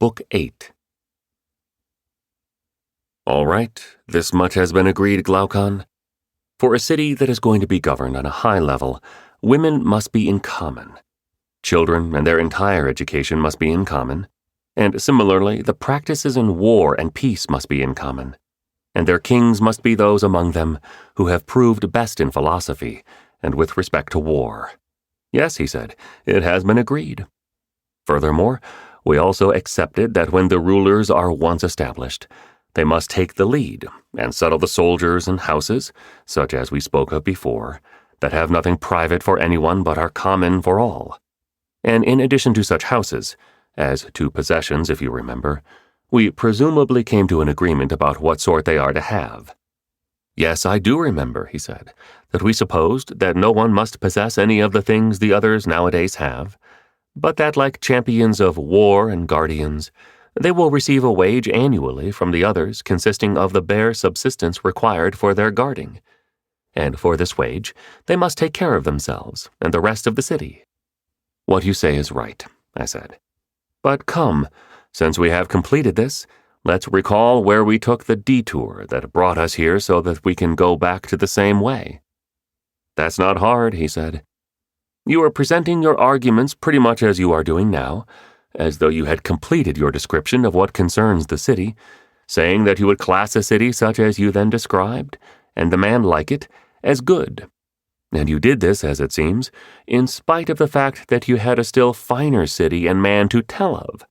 Book 8. All right, this much has been agreed, Glaucon. For a city that is going to be governed on a high level, women must be in common. Children and their entire education must be in common. And similarly, the practices in war and peace must be in common. And their kings must be those among them who have proved best in philosophy and with respect to war. Yes, he said, it has been agreed. Furthermore, we also accepted that when the rulers are once established, they must take the lead and settle the soldiers and houses, such as we spoke of before, that have nothing private for anyone but are common for all. And in addition to such houses, as to possessions, if you remember, we presumably came to an agreement about what sort they are to have. Yes, I do remember, he said, that we supposed that no one must possess any of the things the others nowadays have, but that like champions of war and guardians, they will receive a wage annually from the others consisting of the bare subsistence required for their guarding. And for this wage, they must take care of themselves and the rest of the city. What you say is right, I said. But come, since we have completed this, let's recall where we took the detour that brought us here so that we can go back to the same way. That's not hard, he said. You are presenting your arguments pretty much as you are doing now, as though you had completed your description of what concerns the city, saying that you would class a city such as you then described, and the man like it, as good. And you did this, as it seems, in spite of the fact that you had a still finer city and man to tell of.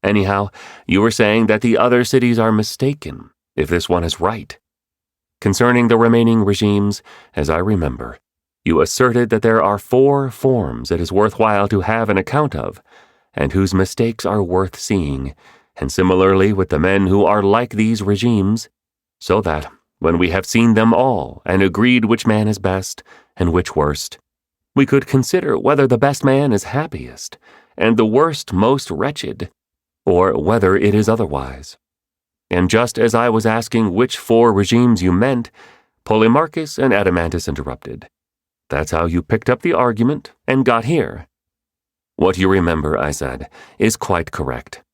Anyhow, you were saying that the other cities are mistaken, if this one is right. Concerning the remaining regimes, as I remember, you asserted that there are 4 forms it is worthwhile to have an account of, and whose mistakes are worth seeing, and similarly with the men who are like these regimes, so that, when we have seen them all and agreed which man is best and which worst, we could consider whether the best man is happiest and the worst most wretched, or whether it is otherwise. And just as I was asking which 4 regimes you meant, Polemarchus and Adeimantus interrupted. That's how you picked up the argument and got here. What you remember, I said, is quite correct.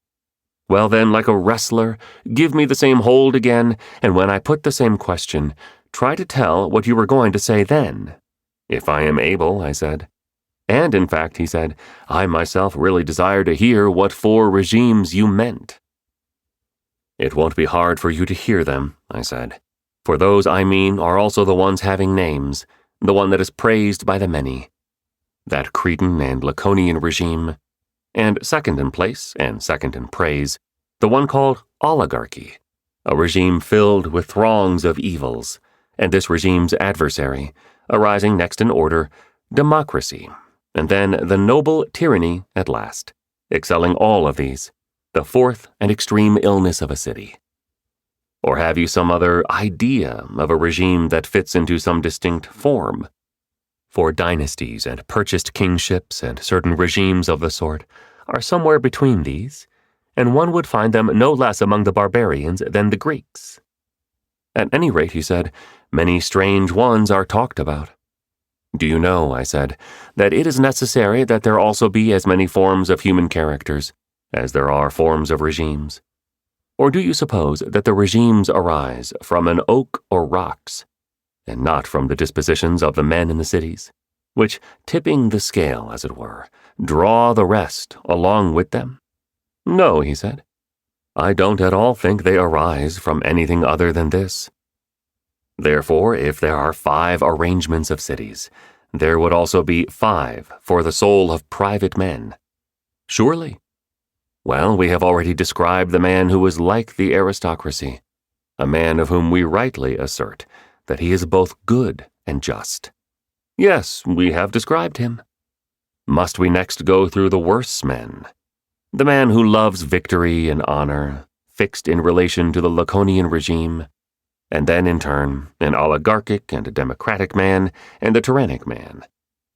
Well then, like a wrestler, give me the same hold again, and when I put the same question, try to tell what you were going to say then. If I am able, I said. And in fact, he said, I myself really desire to hear what 4 regimes you meant. It won't be hard for you to hear them, I said, for those I mean are also the ones having names, the one that is praised by the many, that Cretan and Laconian regime, and second in place and second in praise, the one called oligarchy, a regime filled with throngs of evils, and this regime's adversary, arising next in order, democracy, and then the noble tyranny at last, excelling all of these, the 4th and extreme illness of a city. Or have you some other idea of a regime that fits into some distinct form? For dynasties and purchased kingships and certain regimes of the sort are somewhere between these, and one would find them no less among the barbarians than the Greeks. At any rate, he said, many strange ones are talked about. Do you know, I said, that it is necessary that there also be as many forms of human characters as there are forms of regimes? Or do you suppose that the regimes arise from an oak or rocks, and not from the dispositions of the men in the cities, which, tipping the scale, as it were, draw the rest along with them? No, he said. I don't at all think they arise from anything other than this. Therefore, if there are 5 arrangements of cities, there would also be 5 for the soul of private men. Surely. Well, we have already described the man who is like the aristocracy, a man of whom we rightly assert that he is both good and just. Yes, we have described him. Must we next go through the worse men? The man who loves victory and honor, fixed in relation to the Laconian regime, and then in turn an oligarchic and a democratic man and a tyrannic man,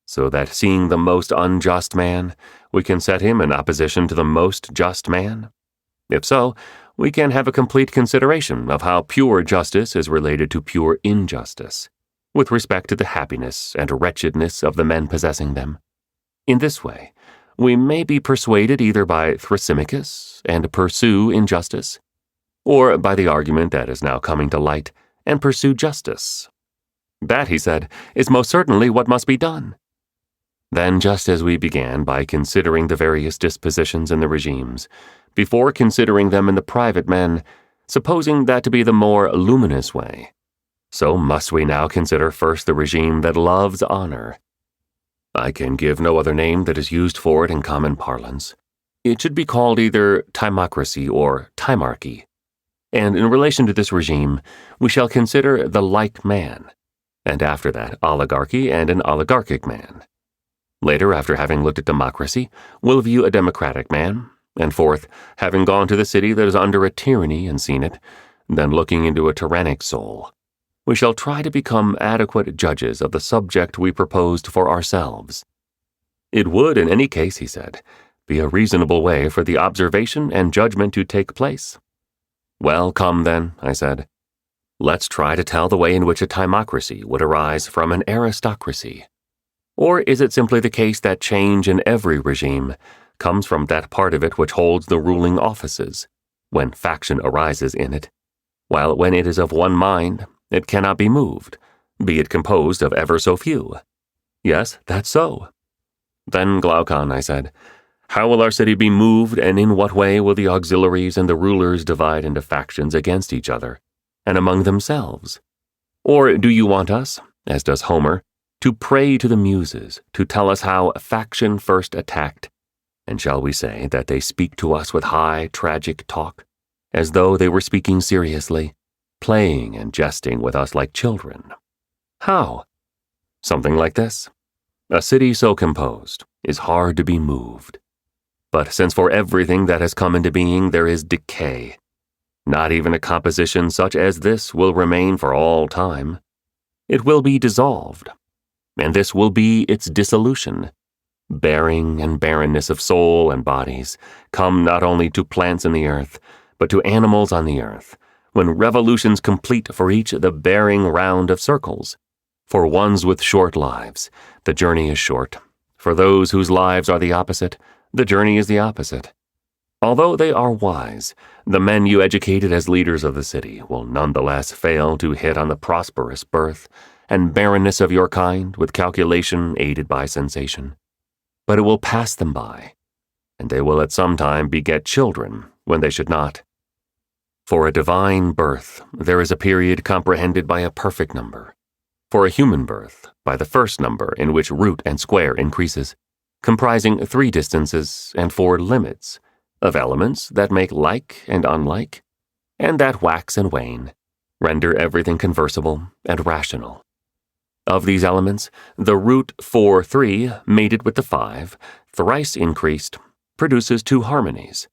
so that seeing the most unjust man, we can set him in opposition to the most just man? If so, we can have a complete consideration of how pure justice is related to pure injustice, with respect to the happiness and wretchedness of the men possessing them. In this way, we may be persuaded either by Thrasymachus and pursue injustice, or by the argument that is now coming to light and pursue justice. That, he said, is most certainly what must be done. Then, just as we began by considering the various dispositions in the regimes, before considering them in the private men, supposing that to be the more luminous way, so must we now consider first the regime that loves honor. I can give no other name that is used for it in common parlance. It should be called either timocracy or timarchy. And in relation to this regime, we shall consider the like man, and after that oligarchy and an oligarchic man. Later, after having looked at democracy, we'll view a democratic man, and fourth, having gone to the city that is under a tyranny and seen it, then looking into a tyrannic soul, we shall try to become adequate judges of the subject we proposed for ourselves. It would, in any case, he said, be a reasonable way for the observation and judgment to take place. Well, come then, I said. Let's try to tell the way in which a timocracy would arise from an aristocracy. Or is it simply the case that change in every regime comes from that part of it which holds the ruling offices, when faction arises in it, while when it is of one mind, it cannot be moved, be it composed of ever so few? Yes, that's so. Then, Glaucon, I said, how will our city be moved, and in what way will the auxiliaries and the rulers divide into factions against each other, and among themselves? Or do you want us, as does Homer, to pray to the Muses to tell us how faction first attacked, and shall we say that they speak to us with high, tragic talk, as though they were speaking seriously, playing and jesting with us like children? How? Something like this. A city so composed is hard to be moved. But since for everything that has come into being there is decay, not even a composition such as this will remain for all time. It will be dissolved, and this will be its dissolution. Bearing and barrenness of soul and bodies come not only to plants in the earth, but to animals on the earth, when revolutions complete for each the bearing round of circles. For ones with short lives, the journey is short. For those whose lives are the opposite, the journey is the opposite. Although they are wise, the men you educated as leaders of the city will nonetheless fail to hit on the prosperous birth and barrenness of your kind with calculation aided by sensation. But it will pass them by, and they will at some time beget children when they should not. For a divine birth, there is a period comprehended by a perfect number. For a human birth, by the first number in which root and square increases, comprising 3 distances and 4 limits, of elements that make like and unlike, and that wax and wane, render everything conversible and rational. Of these elements, the root 4-3, mated with the 5, thrice increased, produces 2 harmonies.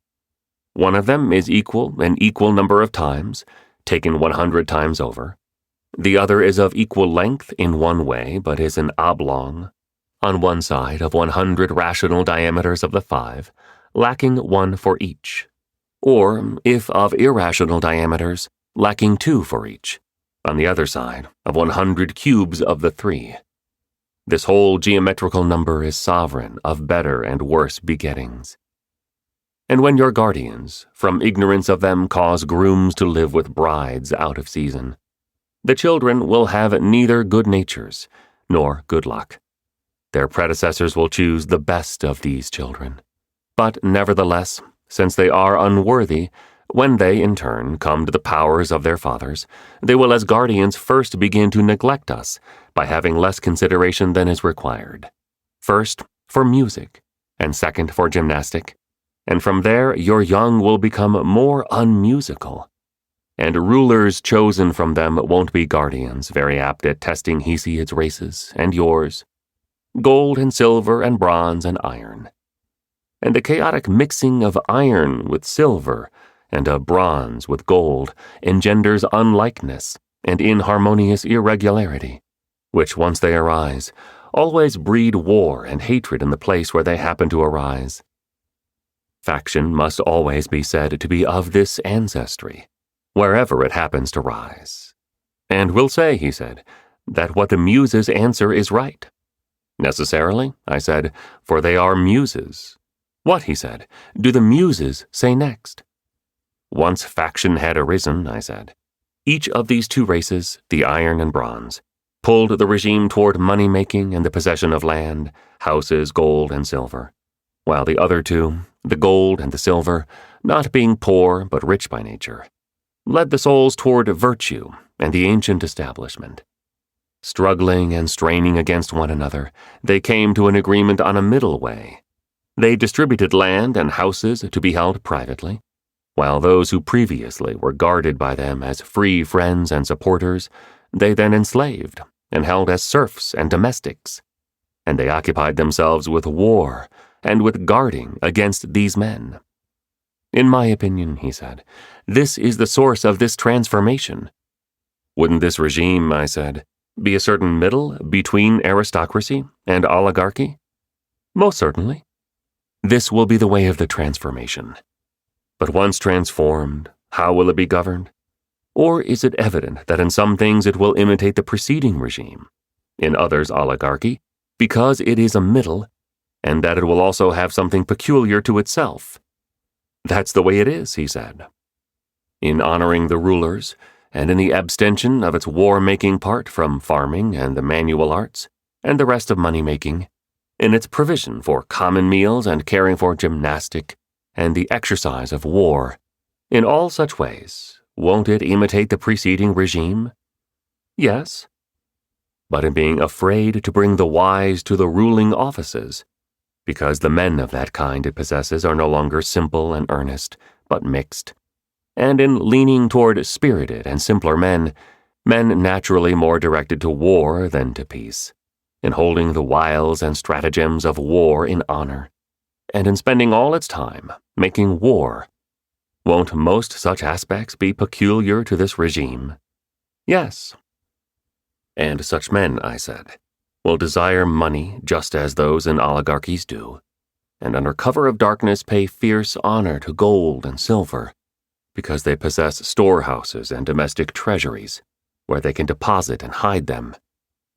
One of them is equal an equal number of times, taken 100 times over. The other is of equal length in one way, but is an oblong, on one side of 100 rational diameters of the 5, lacking 1 for each, or, if of irrational diameters, lacking 2 for each, on the other side of 100 cubes of the 3. This whole geometrical number is sovereign of better and worse begettings. And when your guardians, from ignorance of them, cause grooms to live with brides out of season, the children will have neither good natures nor good luck. Their predecessors will choose the best of these children. But nevertheless, since they are unworthy, when they, in turn, come to the powers of their fathers, they will as guardians first begin to neglect us by having less consideration than is required. First, for music, and second, for gymnastic, and from there your young will become more unmusical. And rulers chosen from them won't be guardians, very apt at testing Hesiod's races, and yours. Gold and silver and bronze and iron. And the chaotic mixing of iron with silver and of bronze with gold engenders unlikeness and inharmonious irregularity, which once they arise, always breed war and hatred in the place where they happen to arise. Faction must always be said to be of this ancestry, wherever it happens to rise. And we'll say, he said, that what the Muses answer is right. Necessarily, I said, for they are Muses, What, he said, do the Muses say next? Once faction had arisen, I said. Each of these two races, the iron and bronze, pulled the regime toward money-making and the possession of land, houses, gold, and silver, while the other two, the gold and the silver, not being poor but rich by nature, led the souls toward virtue and the ancient establishment. Struggling and straining against one another, they came to an agreement on a middle way. They distributed land and houses to be held privately, while those who previously were guarded by them as free friends and supporters, they then enslaved and held as serfs and domestics, and they occupied themselves with war and with guarding against these men. In my opinion, he said, this is the source of this transformation. Wouldn't this regime, I said, be a certain middle between aristocracy and oligarchy? Most certainly. This will be the way of the transformation. But once transformed, how will it be governed? Or is it evident that in some things it will imitate the preceding regime, in others oligarchy, because it is a middle, and that it will also have something peculiar to itself? That's the way it is, he said. In honoring the rulers, and in the abstention of its war-making part from farming and the manual arts, and the rest of money-making, in its provision for common meals and caring for gymnastic, and the exercise of war, in all such ways, won't it imitate the preceding regime? Yes. But in being afraid to bring the wise to the ruling offices, because the men of that kind it possesses are no longer simple and earnest, but mixed, and in leaning toward spirited and simpler men naturally more directed to war than to peace, in holding the wiles and stratagems of war in honor, and in spending all its time making war. Won't most such aspects be peculiar to this regime? Yes. And such men, I said, will desire money just as those in oligarchies do, and under cover of darkness pay fierce honor to gold and silver, because they possess storehouses and domestic treasuries, where they can deposit and hide them,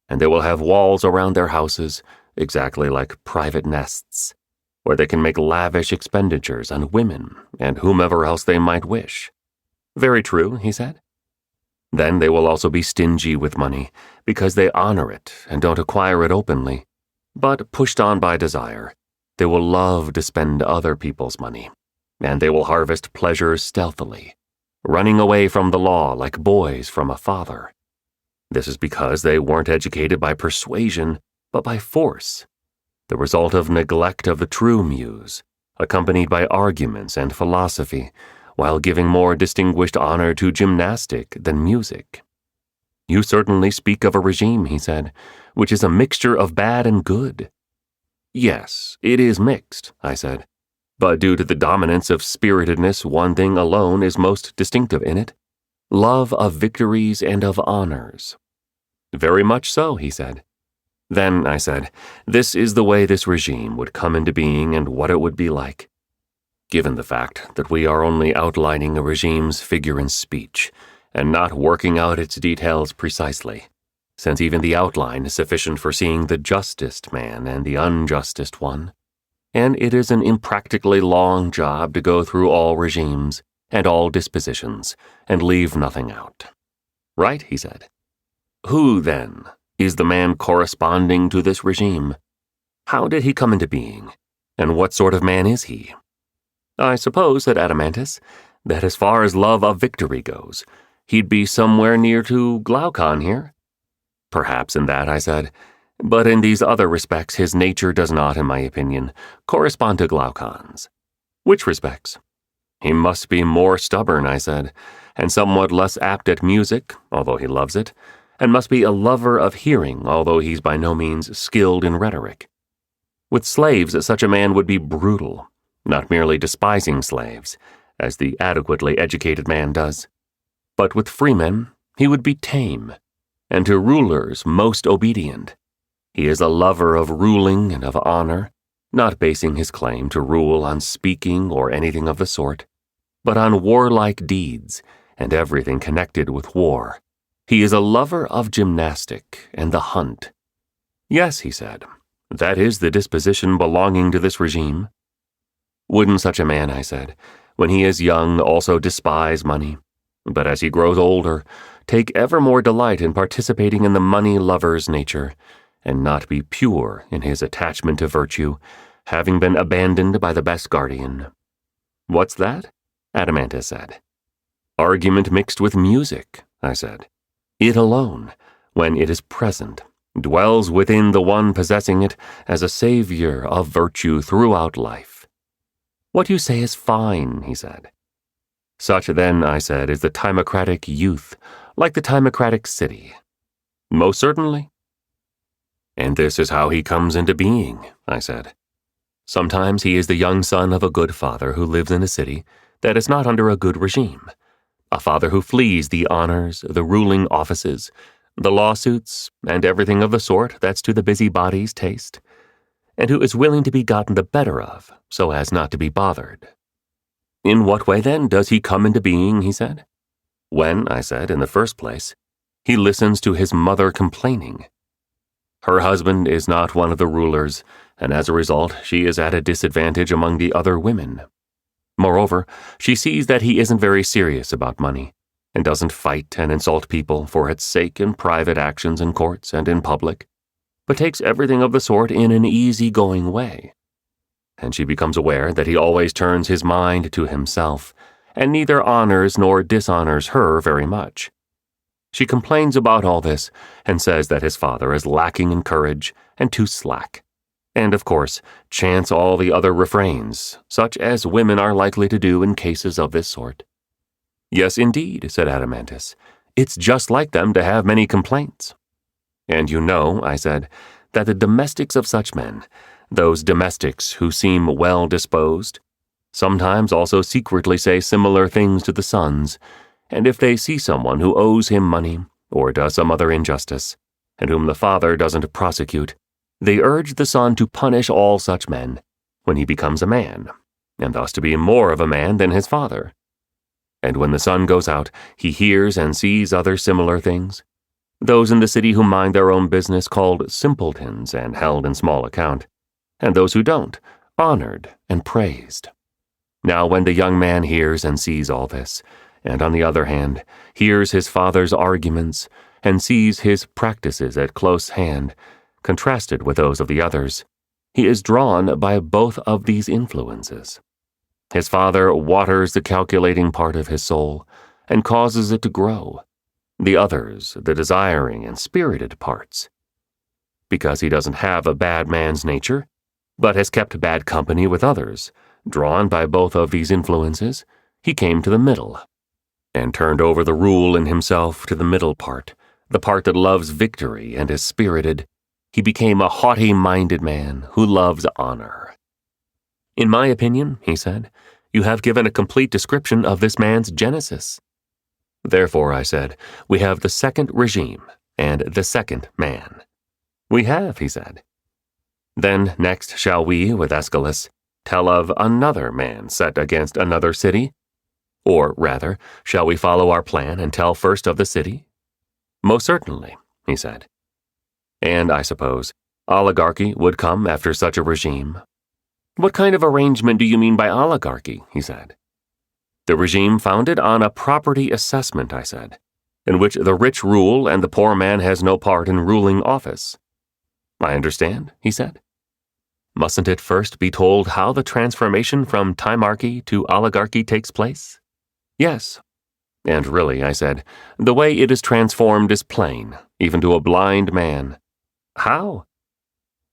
and they will have walls around their houses, exactly like private nests, where they can make lavish expenditures on women and whomever else they might wish. Very true, he said. Then they will also be stingy with money, because they honor it and don't acquire it openly, but pushed on by desire, they will love to spend other people's money, and they will harvest pleasures stealthily, running away from the law like boys from a father. This is because they weren't educated by persuasion, but by force, the result of neglect of the true muse, accompanied by arguments and philosophy, while giving more distinguished honor to gymnastic than music. You certainly speak of a regime, he said, which is a mixture of bad and good. Yes, it is mixed, I said, but due to the dominance of spiritedness, one thing alone is most distinctive in it: love of victories and of honors. Very much so, he said. Then, I said, this is the way this regime would come into being and what it would be like. Given the fact that we are only outlining a regime's figure in speech, and not working out its details precisely, since even the outline is sufficient for seeing the justest man and the unjustest one, and it is an impractically long job to go through all regimes and all dispositions and leave nothing out. Right, he said. Who, then, is the man corresponding to this regime? How did he come into being, and what sort of man is he? I suppose, said Adeimantus, that as far as love of victory goes, he'd be somewhere near to Glaucon here. Perhaps in that, I said, but in these other respects his nature does not, in my opinion, correspond to Glaucon's. Which respects? He must be more stubborn, I said, and somewhat less apt at music, although he loves it, and must be a lover of hearing, although he's by no means skilled in rhetoric. With slaves, such a man would be brutal, not merely despising slaves, as the adequately educated man does, but with freemen he would be tame, and to rulers most obedient. He is a lover of ruling and of honor, not basing his claim to rule on speaking or anything of the sort, but on warlike deeds and everything connected with war. He is a lover of gymnastic and the hunt. Yes, he said, that is the disposition belonging to this regime. Wouldn't such a man, I said, when he is young also despise money, but as he grows older, take ever more delight in participating in the money-lover's nature, and not be pure in his attachment to virtue, having been abandoned by the best guardian? What's that? Adeimantus said. Argument mixed with music, I said. It alone, when it is present, dwells within the one possessing it as a savior of virtue throughout life. What you say is fine, he said. Such then, I said, is the timocratic youth, like the timocratic city. Most certainly. And this is how he comes into being, I said. Sometimes he is the young son of a good father who lives in a city that is not under a good regime, a father who flees the honors, the ruling offices, the lawsuits, and everything of the sort that's to the busybody's taste, and who is willing to be gotten the better of, so as not to be bothered. In what way, then, does he come into being, he said? When, I said, in the first place, he listens to his mother complaining. Her husband is not one of the rulers, and as a result, she is at a disadvantage among the other women. Moreover, she sees that he isn't very serious about money, and doesn't fight and insult people for its sake in private actions in courts and in public, but takes everything of the sort in an easy-going way. And she becomes aware that he always turns his mind to himself, and neither honors nor dishonors her very much. She complains about all this, and says that his father is lacking in courage and too slack, and, of course, chants all the other refrains, such as women are likely to do in cases of this sort. Yes, indeed, said Adeimantus. It's just like them to have many complaints. And you know, I said, that the domestics of such men, those domestics who seem well disposed, sometimes also secretly say similar things to the sons, and if they see someone who owes him money, or does some other injustice, and whom the father doesn't prosecute, they urge the son to punish all such men when he becomes a man, and thus to be more of a man than his father. And when the son goes out, he hears and sees other similar things, those in the city who mind their own business called simpletons and held in small account, and those who don't, honored and praised. Now when the young man hears and sees all this, and on the other hand, hears his father's arguments, and sees his practices at close hand, contrasted with those of the others, he is drawn by both of these influences. His father waters the calculating part of his soul, and causes it to grow, the others the desiring and spirited parts. Because he doesn't have a bad man's nature, but has kept bad company with others, drawn by both of these influences, he came to the middle, and turned over the rule in himself to the middle part, the part that loves victory and is spirited. He became a haughty-minded man who loves honor. In my opinion, he said, you have given a complete description of this man's genesis. Therefore, I said, we have the second regime and the second man. We have, he said. Then next shall we, with Aeschylus, tell of another man set against another city? Or, rather, shall we follow our plan and tell first of the city? Most certainly, he said. And, I suppose, oligarchy would come after such a regime. What kind of arrangement do you mean by oligarchy? He said. The regime founded on a property assessment, I said, in which the rich rule and the poor man has no part in ruling office. I understand, he said. Mustn't it first be told how the transformation from timarchy to oligarchy takes place? Yes. And really, I said, the way it is transformed is plain, even to a blind man. How?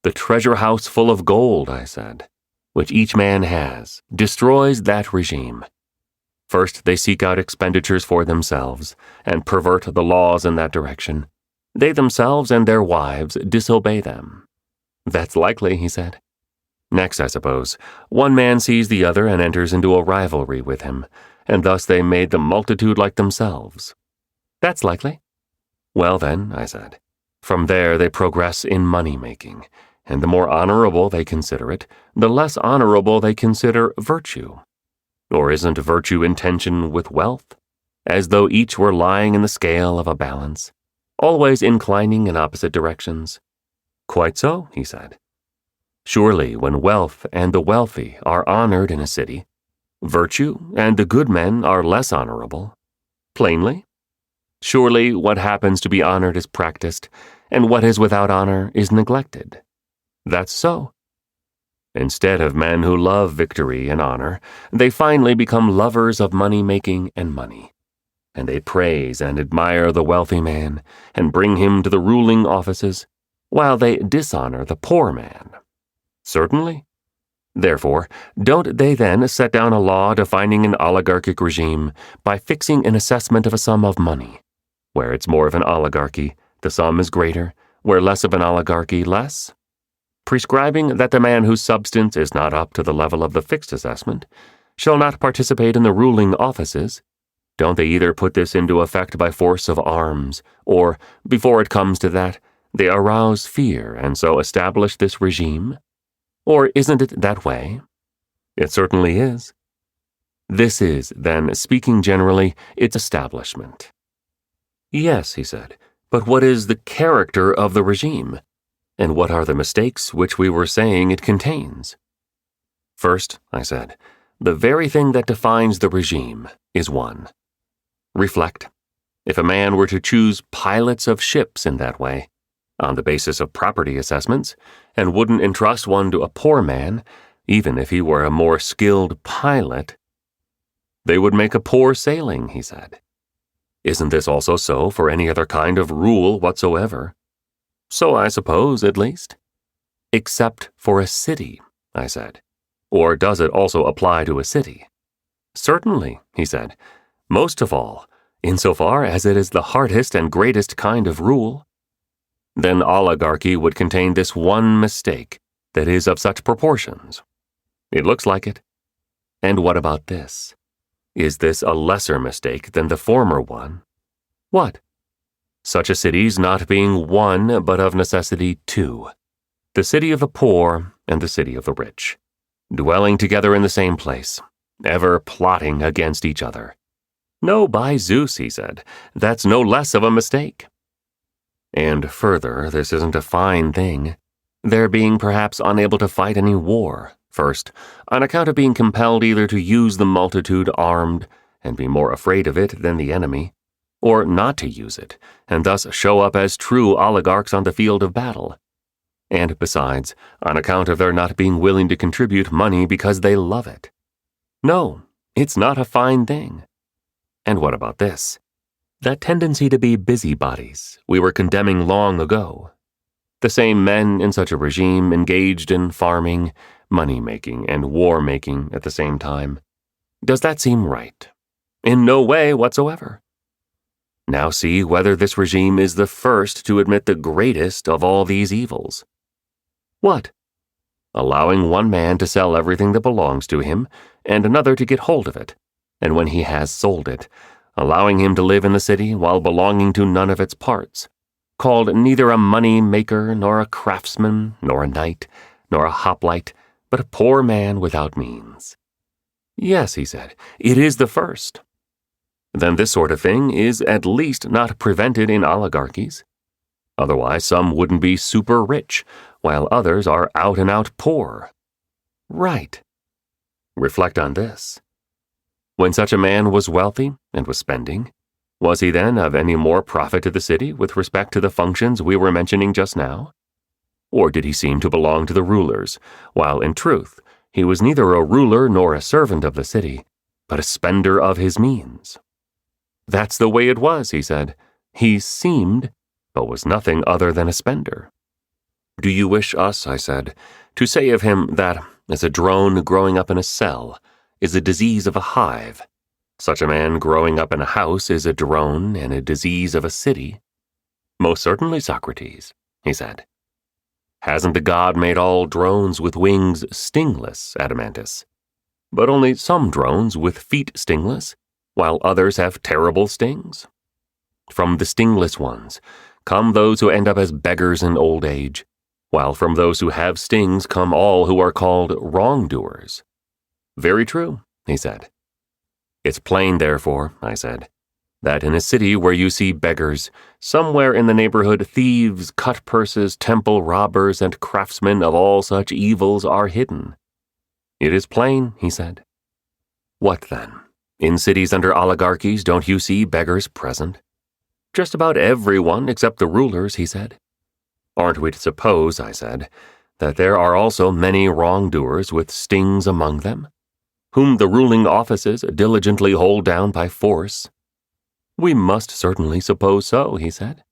The treasure house full of gold, I said, which each man has, destroys that regime. First, they seek out expenditures for themselves, and pervert the laws in that direction. They themselves and their wives disobey them. That's likely, he said. Next, I suppose, one man sees the other and enters into a rivalry with him, and thus they made the multitude like themselves. That's likely. Well then, I said, from there they progress in money-making, and the more honorable they consider it, the less honorable they consider virtue. Or isn't virtue in tension with wealth, as though each were lying in the scale of a balance, always inclining in opposite directions? Quite so, he said. Surely when wealth and the wealthy are honored in a city, virtue and the good men are less honorable. Plainly, surely what happens to be honored is practiced, and what is without honor is neglected. That's so. Instead of men who love victory and honor, they finally become lovers of money-making and money. And they praise and admire the wealthy man and bring him to the ruling offices, while they dishonor the poor man. Certainly. Therefore, don't they then set down a law defining an oligarchic regime by fixing an assessment of a sum of money? Where it's more of an oligarchy, the sum is greater; where less of an oligarchy, less? Prescribing that the man whose substance is not up to the level of the fixed assessment shall not participate in the ruling offices, don't they either put this into effect by force of arms, or, before it comes to that, they arouse fear and so establish this regime? Or isn't it that way? It certainly is. This is, then, speaking generally, its establishment. Yes, he said, but what is the character of the regime? And what are the mistakes which we were saying it contains? First, I said, the very thing that defines the regime is one. Reflect. If a man were to choose pilots of ships in that way, on the basis of property assessments, and wouldn't entrust one to a poor man, even if he were a more skilled pilot, they would make a poor sailing, he said. Isn't this also so for any other kind of rule whatsoever? So I suppose, at least. Except for a city, I said. Or does it also apply to a city? Certainly, he said. Most of all, insofar as it is the hardest and greatest kind of rule. Then oligarchy would contain this one mistake that is of such proportions. It looks like it. And what about this? Is this a lesser mistake than the former one? What? Such a city's not being one, but of necessity two. The city of the poor and the city of the rich, dwelling together in the same place, ever plotting against each other. No, by Zeus, he said, that's no less of a mistake. And further, this isn't a fine thing. Their being perhaps unable to fight any war, first, on account of being compelled either to use the multitude armed and be more afraid of it than the enemy, or not to use it, and thus show up as true oligarchs on the field of battle. And besides, on account of their not being willing to contribute money because they love it. No, it's not a fine thing. And what about this? That tendency to be busybodies we were condemning long ago. The same men in such a regime engaged in farming, money-making, and war-making at the same time. Does that seem right? In no way whatsoever. Now see whether this regime is the first to admit the greatest of all these evils. What? Allowing one man to sell everything that belongs to him, and another to get hold of it, and when he has sold it, allowing him to live in the city while belonging to none of its parts, called neither a money-maker, nor a craftsman, nor a knight, nor a hoplite, but a poor man without means. Yes, he said, it is the first. Then this sort of thing is at least not prevented in oligarchies. Otherwise some wouldn't be super rich, while others are out-and-out poor. Right. Reflect on this. When such a man was wealthy and was spending, was he then of any more profit to the city with respect to the functions we were mentioning just now? Or did he seem to belong to the rulers, while in truth he was neither a ruler nor a servant of the city, but a spender of his means? That's the way it was, he said. He seemed, but was nothing other than a spender. Do you wish us, I said, to say of him that, as a drone growing up in a cell is a disease of a hive, such a man growing up in a house is a drone and a disease of a city? Most certainly, Socrates, he said. Hasn't the god made all drones with wings stingless, Adeimantus? But only some drones with feet stingless, while others have terrible stings? From the stingless ones come those who end up as beggars in old age, while from those who have stings come all who are called wrongdoers. Very true, he said. It's plain, therefore, I said, that in a city where you see beggars, somewhere in the neighborhood thieves, cut-purses, temple robbers, and craftsmen of all such evils are hidden. It is plain, he said. What then? In cities under oligarchies, don't you see beggars present? Just about everyone except the rulers, he said. Aren't we to suppose, I said, that there are also many wrongdoers with stings among them, whom the ruling offices diligently hold down by force? We must certainly suppose so, he said.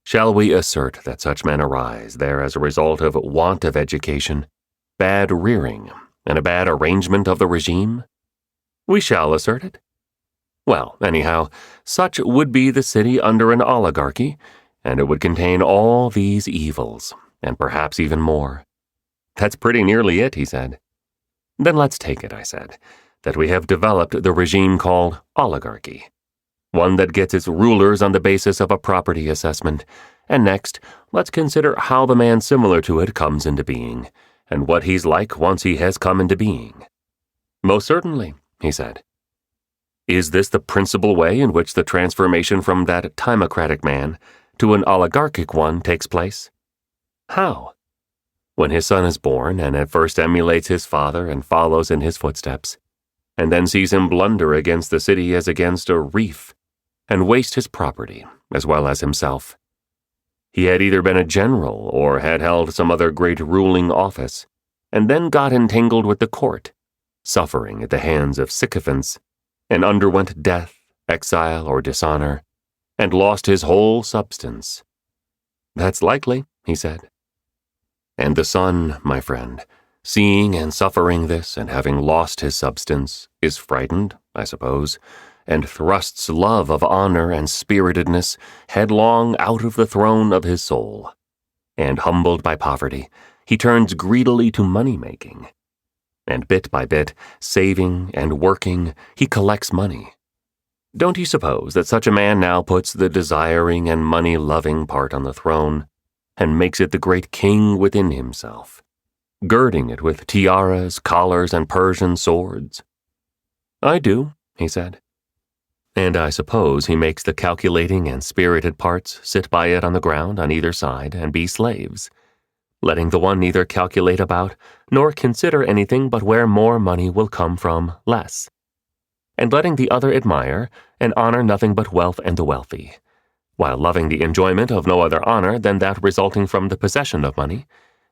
Shall we assert that such men arise there as a result of want of education, bad rearing, and a bad arrangement of the regime? We shall assert it. Well, anyhow, such would be the city under an oligarchy, and it would contain all these evils, and perhaps even more. That's pretty nearly it, he said. Then let's take it, I said, that we have developed the regime called oligarchy, one that gets its rulers on the basis of a property assessment, and next, let's consider how the man similar to it comes into being, and what he's like once he has come into being. Most certainly, he said. Is this the principal way in which the transformation from that timocratic man to an oligarchic one takes place? How? When his son is born and at first emulates his father and follows in his footsteps, and then sees him blunder against the city as against a reef, and waste his property as well as himself. He had either been a general or had held some other great ruling office, and then got entangled with the court, suffering at the hands of sycophants, and underwent death, exile, or dishonor, and lost his whole substance. That's likely, he said. And the son, my friend, seeing and suffering this and having lost his substance, is frightened, I suppose, and thrusts love of honor and spiritedness headlong out of the throne of his soul. And humbled by poverty, he turns greedily to money-making. And bit by bit, saving and working, he collects money. Don't you suppose that such a man now puts the desiring and money-loving part on the throne, and makes it the great king within himself, girding it with tiaras, collars, and Persian swords? I do, he said. And I suppose he makes the calculating and spirited parts sit by it on the ground on either side and be slaves, letting the one neither calculate about nor consider anything but where more money will come from less, and letting the other admire and honor nothing but wealth and the wealthy, while loving the enjoyment of no other honor than that resulting from the possession of money,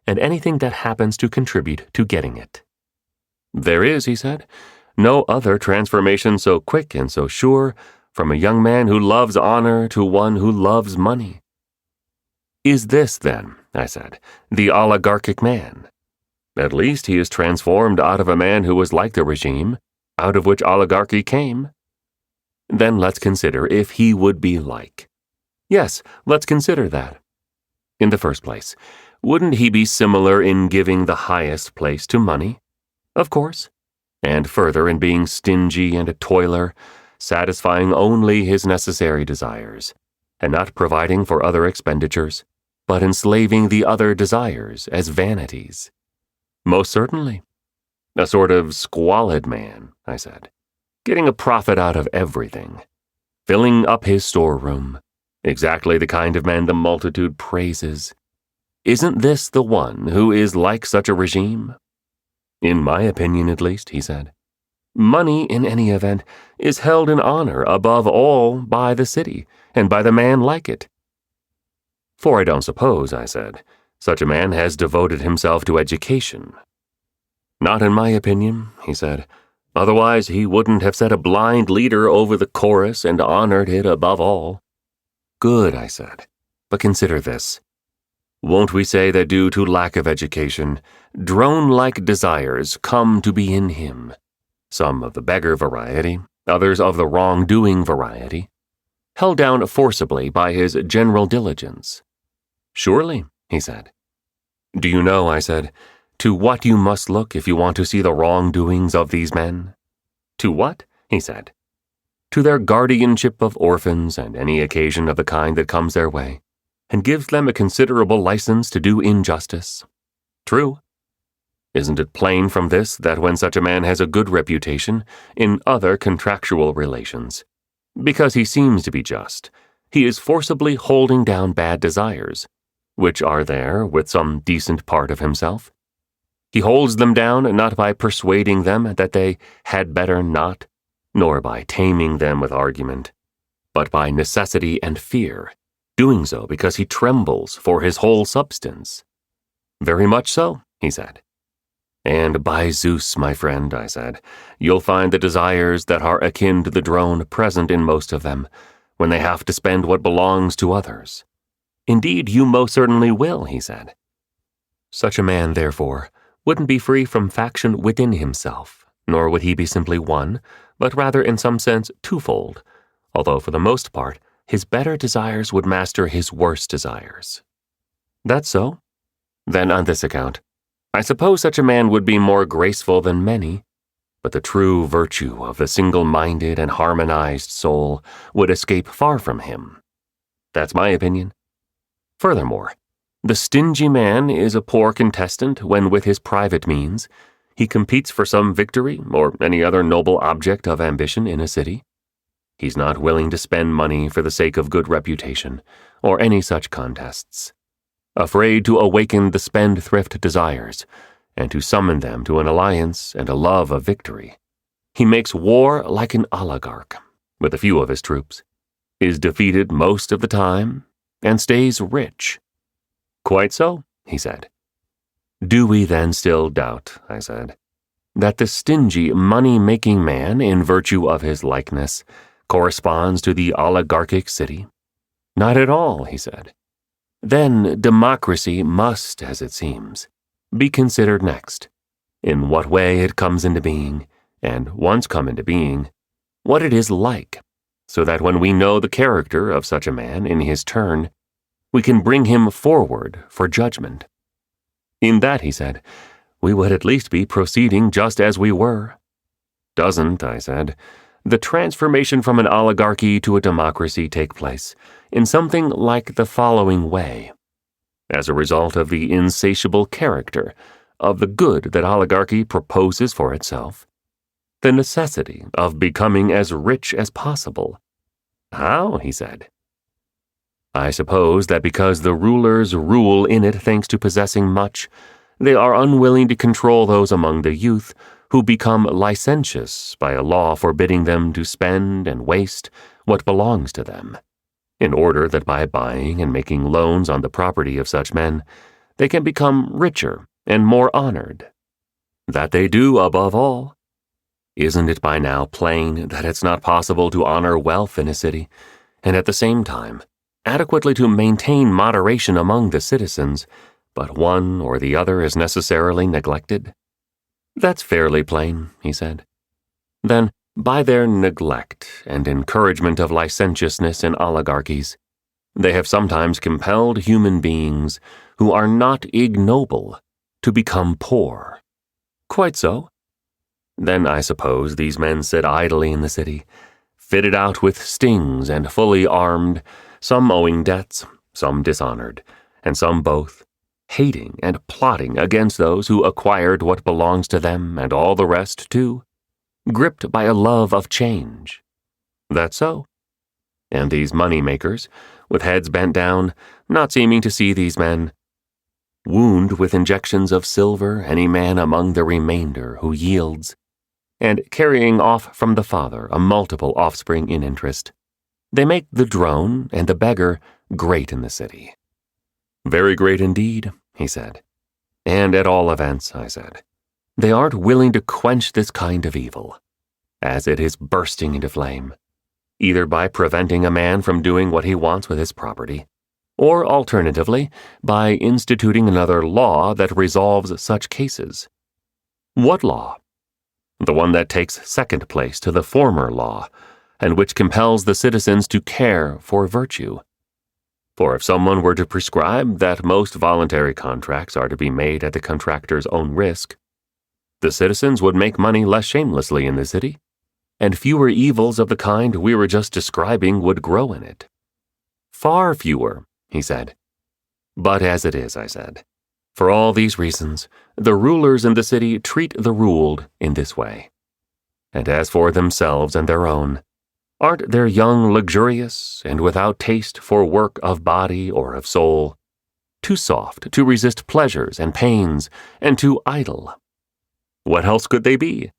and anything that happens to contribute to getting it. There is, he said, no other transformation so quick and so sure from a young man who loves honor to one who loves money. Is this, then, I said, the oligarchic man? At least he is transformed out of a man who was like the regime, out of which oligarchy came. Then let's consider if he would be like. Yes, let's consider that. In the first place, wouldn't he be similar in giving the highest place to money? Of course. And further in being stingy and a toiler, satisfying only his necessary desires, and not providing for other expenditures, but enslaving the other desires as vanities. Most certainly. A sort of squalid man, I said, getting a profit out of everything, filling up his storeroom, exactly the kind of man the multitude praises. Isn't this the one who is like such a regime? In my opinion, at least, he said. Money, in any event, is held in honor above all by the city, and by the man like it. For I don't suppose, I said, such a man has devoted himself to education. Not in my opinion, he said. Otherwise he wouldn't have set a blind leader over the chorus and honored it above all. Good, I said. But consider this. Won't we say that due to lack of education, drone-like desires come to be in him, some of the beggar variety, others of the wrong-doing variety, held down forcibly by his general diligence? Surely, he said. Do you know, I said, to what you must look if you want to see the wrongdoings of these men? To what? He said. To their guardianship of orphans and any occasion of the kind that comes their way, and gives them a considerable license to do injustice. True. Isn't it plain from this that when such a man has a good reputation in other contractual relations, Because he seems to be just, he is forcibly holding down bad desires, which are there with some decent part of himself. He holds them down not by persuading them that they had better not, nor by taming them with argument, but by necessity and fear, doing so because he trembles for his whole substance. Very much so, he said. And by Zeus, my friend, I said, you'll find the desires that are akin to the drone present in most of them, when they have to spend what belongs to others. Indeed, you most certainly will, he said. Such a man, therefore, wouldn't be free from faction within himself, nor would he be simply one, but rather in some sense twofold, although for the most part his better desires would master his worse desires. That's so? Then on this account, I suppose such a man would be more graceful than many, but the true virtue of the single-minded and harmonized soul would escape far from him. That's my opinion. Furthermore, the stingy man is a poor contestant when with his private means he competes for some victory or any other noble object of ambition in a city. He's not willing to spend money for the sake of good reputation or any such contests, afraid to awaken the spendthrift desires and to summon them to an alliance and a love of victory. He makes war like an oligarch, with a few of his troops, is defeated most of the time, and stays rich. Quite so, he said. Do we then still doubt, I said, that the stingy, money-making man, in virtue of his likeness, corresponds to the oligarchic city? Not at all, he said. Then democracy must, as it seems, be considered next, in what way it comes into being, and once come into being, what it is like, so that when we know the character of such a man in his turn, we can bring him forward for judgment. In that, he said, we would at least be proceeding just as we were. Doesn't, I said, the transformation from an oligarchy to a democracy take place in something like the following way. As a result of the insatiable character of the good that oligarchy proposes for itself, the necessity of becoming as rich as possible. How? He said. I suppose that because the rulers rule in it thanks to possessing much, they are unwilling to control those among the youth who become licentious by a law forbidding them to spend and waste what belongs to them, in order that by buying and making loans on the property of such men, they can become richer and more honored. That they do above all. Isn't it by now plain that it's not possible to honor wealth in a city, and at the same time, adequately to maintain moderation among the citizens, but one or the other is necessarily neglected? That's fairly plain, he said. Then, by their neglect and encouragement of licentiousness in oligarchies, they have sometimes compelled human beings who are not ignoble to become poor. Quite so. Then I suppose these men sit idly in the city, fitted out with stings and fully armed, some owing debts, some dishonored, and some both, hating and plotting against those who acquired what belongs to them and all the rest too, gripped by a love of change. That's so. And these money-makers, with heads bent down, not seeming to see these men, wound with injections of silver any man among the remainder who yields, and carrying off from the father a multiple offspring in interest, they make the drone and the beggar great in the city. Very great indeed, he said. And at all events, I said, they aren't willing to quench this kind of evil, as it is bursting into flame, either by preventing a man from doing what he wants with his property, or alternatively, by instituting another law that resolves such cases. What law? The one that takes second place to the former law, and which compels the citizens to care for virtue. For if someone were to prescribe that most voluntary contracts are to be made at the contractor's own risk, the citizens would make money less shamelessly in the city, and fewer evils of the kind we were just describing would grow in it. Far fewer, he said. But as it is, I said, for all these reasons, the rulers in the city treat the ruled in this way. And as for themselves and their own, Aren't their young luxurious and without taste for work of body or of soul, too soft to resist pleasures and pains, and too idle? What else could they be?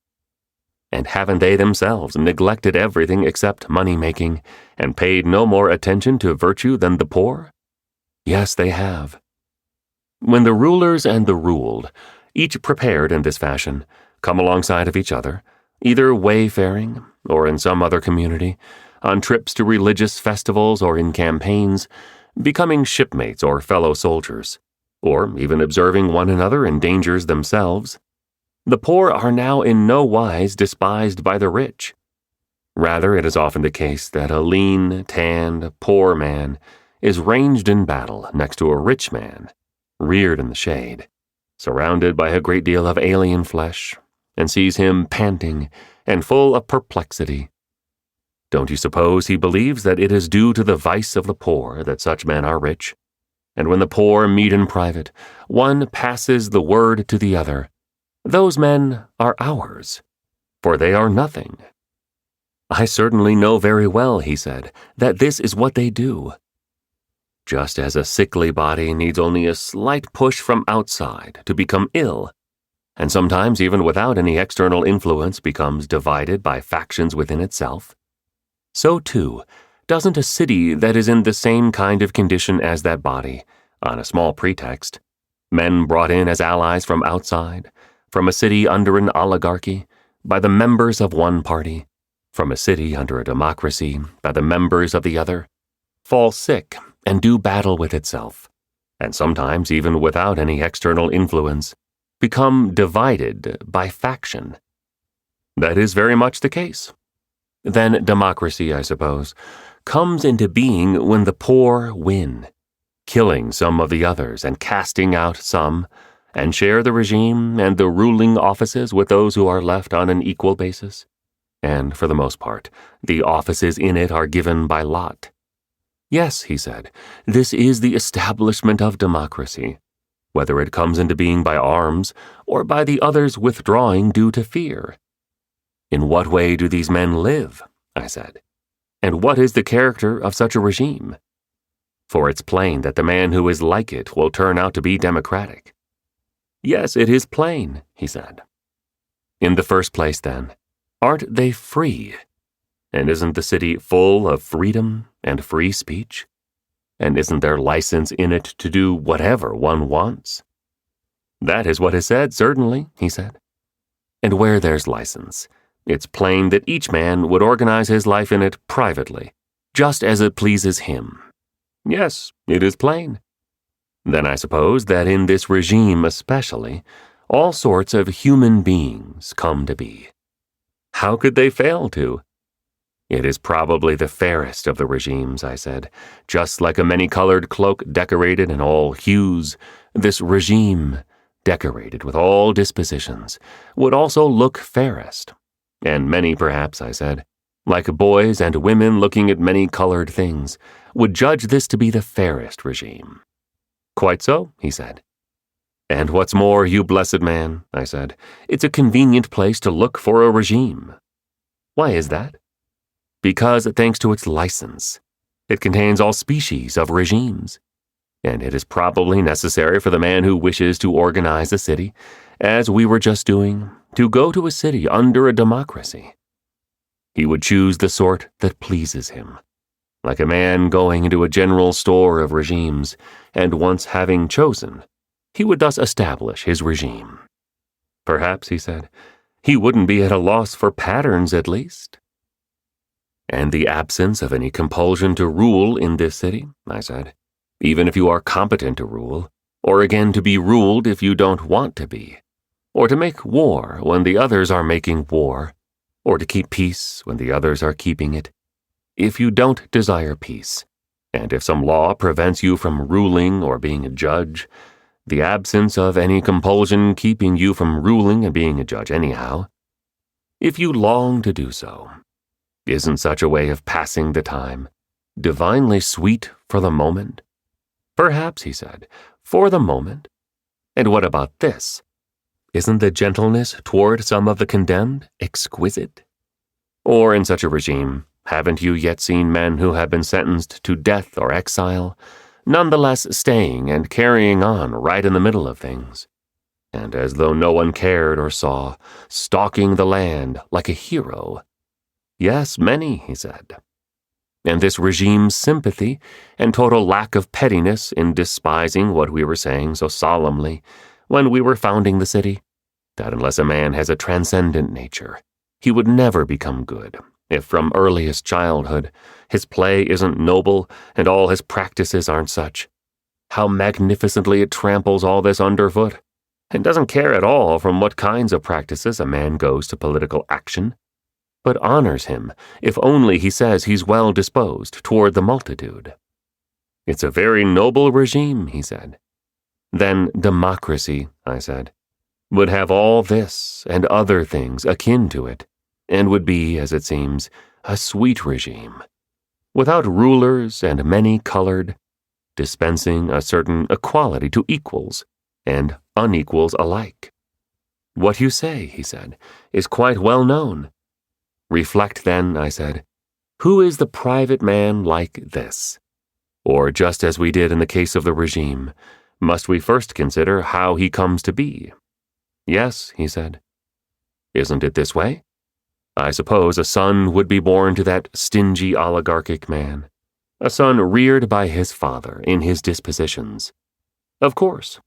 And haven't they themselves neglected everything except money-making, and paid no more attention to virtue than the poor? Yes, they have. When the rulers and the ruled, each prepared in this fashion, come alongside of each other, either wayfaring, or in some other community, on trips to religious festivals or in campaigns, becoming shipmates or fellow soldiers, or even observing one another in dangers themselves, the poor are now in no wise despised by the rich. Rather, it is often the case that a lean, tanned, poor man is ranged in battle next to a rich man, reared in the shade, surrounded by a great deal of alien flesh, and sees him panting and full of perplexity. Don't you suppose he believes that it is due to the vice of the poor that such men are rich? And when the poor meet in private, one passes the word to the other, "Those men are ours, for they are nothing." I certainly know very well, he said, that this is what they do. Just as a sickly body needs only a slight push from outside to become ill, and sometimes even without any external influence becomes divided by factions within itself, so too doesn't a city that is in the same kind of condition as that body, on a small pretext, men brought in as allies from outside, from a city under an oligarchy, by the members of one party, from a city under a democracy, by the members of the other, fall sick and do battle with itself, and sometimes even without any external influence, become divided by faction. That is very much the case. Then democracy, I suppose, comes into being when the poor win, killing some of the others and casting out some, and share the regime and the ruling offices with those who are left on an equal basis. And for the most part, the offices in it are given by lot. Yes, he said, this is the establishment of democracy, whether it comes into being by arms or by the others withdrawing due to fear. In what way do these men live? I said. And what is the character of such a regime? For it's plain that the man who is like it will turn out to be democratic. Yes, it is plain, he said. In the first place, then, aren't they free? And isn't the city full of freedom and free speech? And isn't there license in it to do whatever one wants? That is what is said, certainly, he said. And where there's license, it's plain that each man would organize his life in it privately, just as it pleases him. Yes, it is plain. Then I suppose that in this regime especially, all sorts of human beings come to be. How could they fail to? It is probably the fairest of the regimes, I said. Just like a many-colored cloak decorated in all hues, this regime, decorated with all dispositions, would also look fairest. And many, perhaps, I said, like boys and women looking at many-colored things, would judge this to be the fairest regime. Quite so, he said. And what's more, you blessed man, I said, it's a convenient place to look for a regime. Why is that? Because, thanks to its license, it contains all species of regimes, and it is probably necessary for the man who wishes to organize a city, as we were just doing, to go to a city under a democracy. He would choose the sort that pleases him, like a man going into a general store of regimes, and once having chosen, he would thus establish his regime. Perhaps, he said, he wouldn't be at a loss for patterns at least. And the absence of any compulsion to rule in this city, I said, even if you are competent to rule, or again to be ruled if you don't want to be, or to make war when the others are making war, or to keep peace when the others are keeping it. If you don't desire peace, and if some law prevents you from ruling or being a judge, the absence of any compulsion keeping you from ruling and being a judge anyhow, if you long to do so, isn't such a way of passing the time divinely sweet for the moment? Perhaps, he said, for the moment. And what about this? Isn't the gentleness toward some of the condemned exquisite? Or in such a regime, Haven't you yet seen men who have been sentenced to death or exile, nonetheless staying and carrying on right in the middle of things, and as though no one cared or saw, stalking the land like a hero? Yes, many, he said. And this regime's sympathy and total lack of pettiness in despising what we were saying so solemnly when we were founding the city, that unless a man has a transcendent nature, he would never become good, if from earliest childhood his play isn't noble and all his practices aren't such. How magnificently it tramples all this underfoot, and doesn't care at all from what kinds of practices a man goes to political action, but honors him if only he says he's well disposed toward the multitude. It's a very noble regime, he said. Then democracy, I said, would have all this and other things akin to it, and would be, as it seems, a sweet regime, without rulers and many-colored, dispensing a certain equality to equals and unequals alike. What you say, he said, is quite well known. Reflect then, I said, who is the private man like this? Or just as we did in the case of the regime, must we first consider how he comes to be? Yes, he said. Isn't it this way? I suppose a son would be born to that stingy oligarchic man, a son reared by his father in his dispositions. Of course.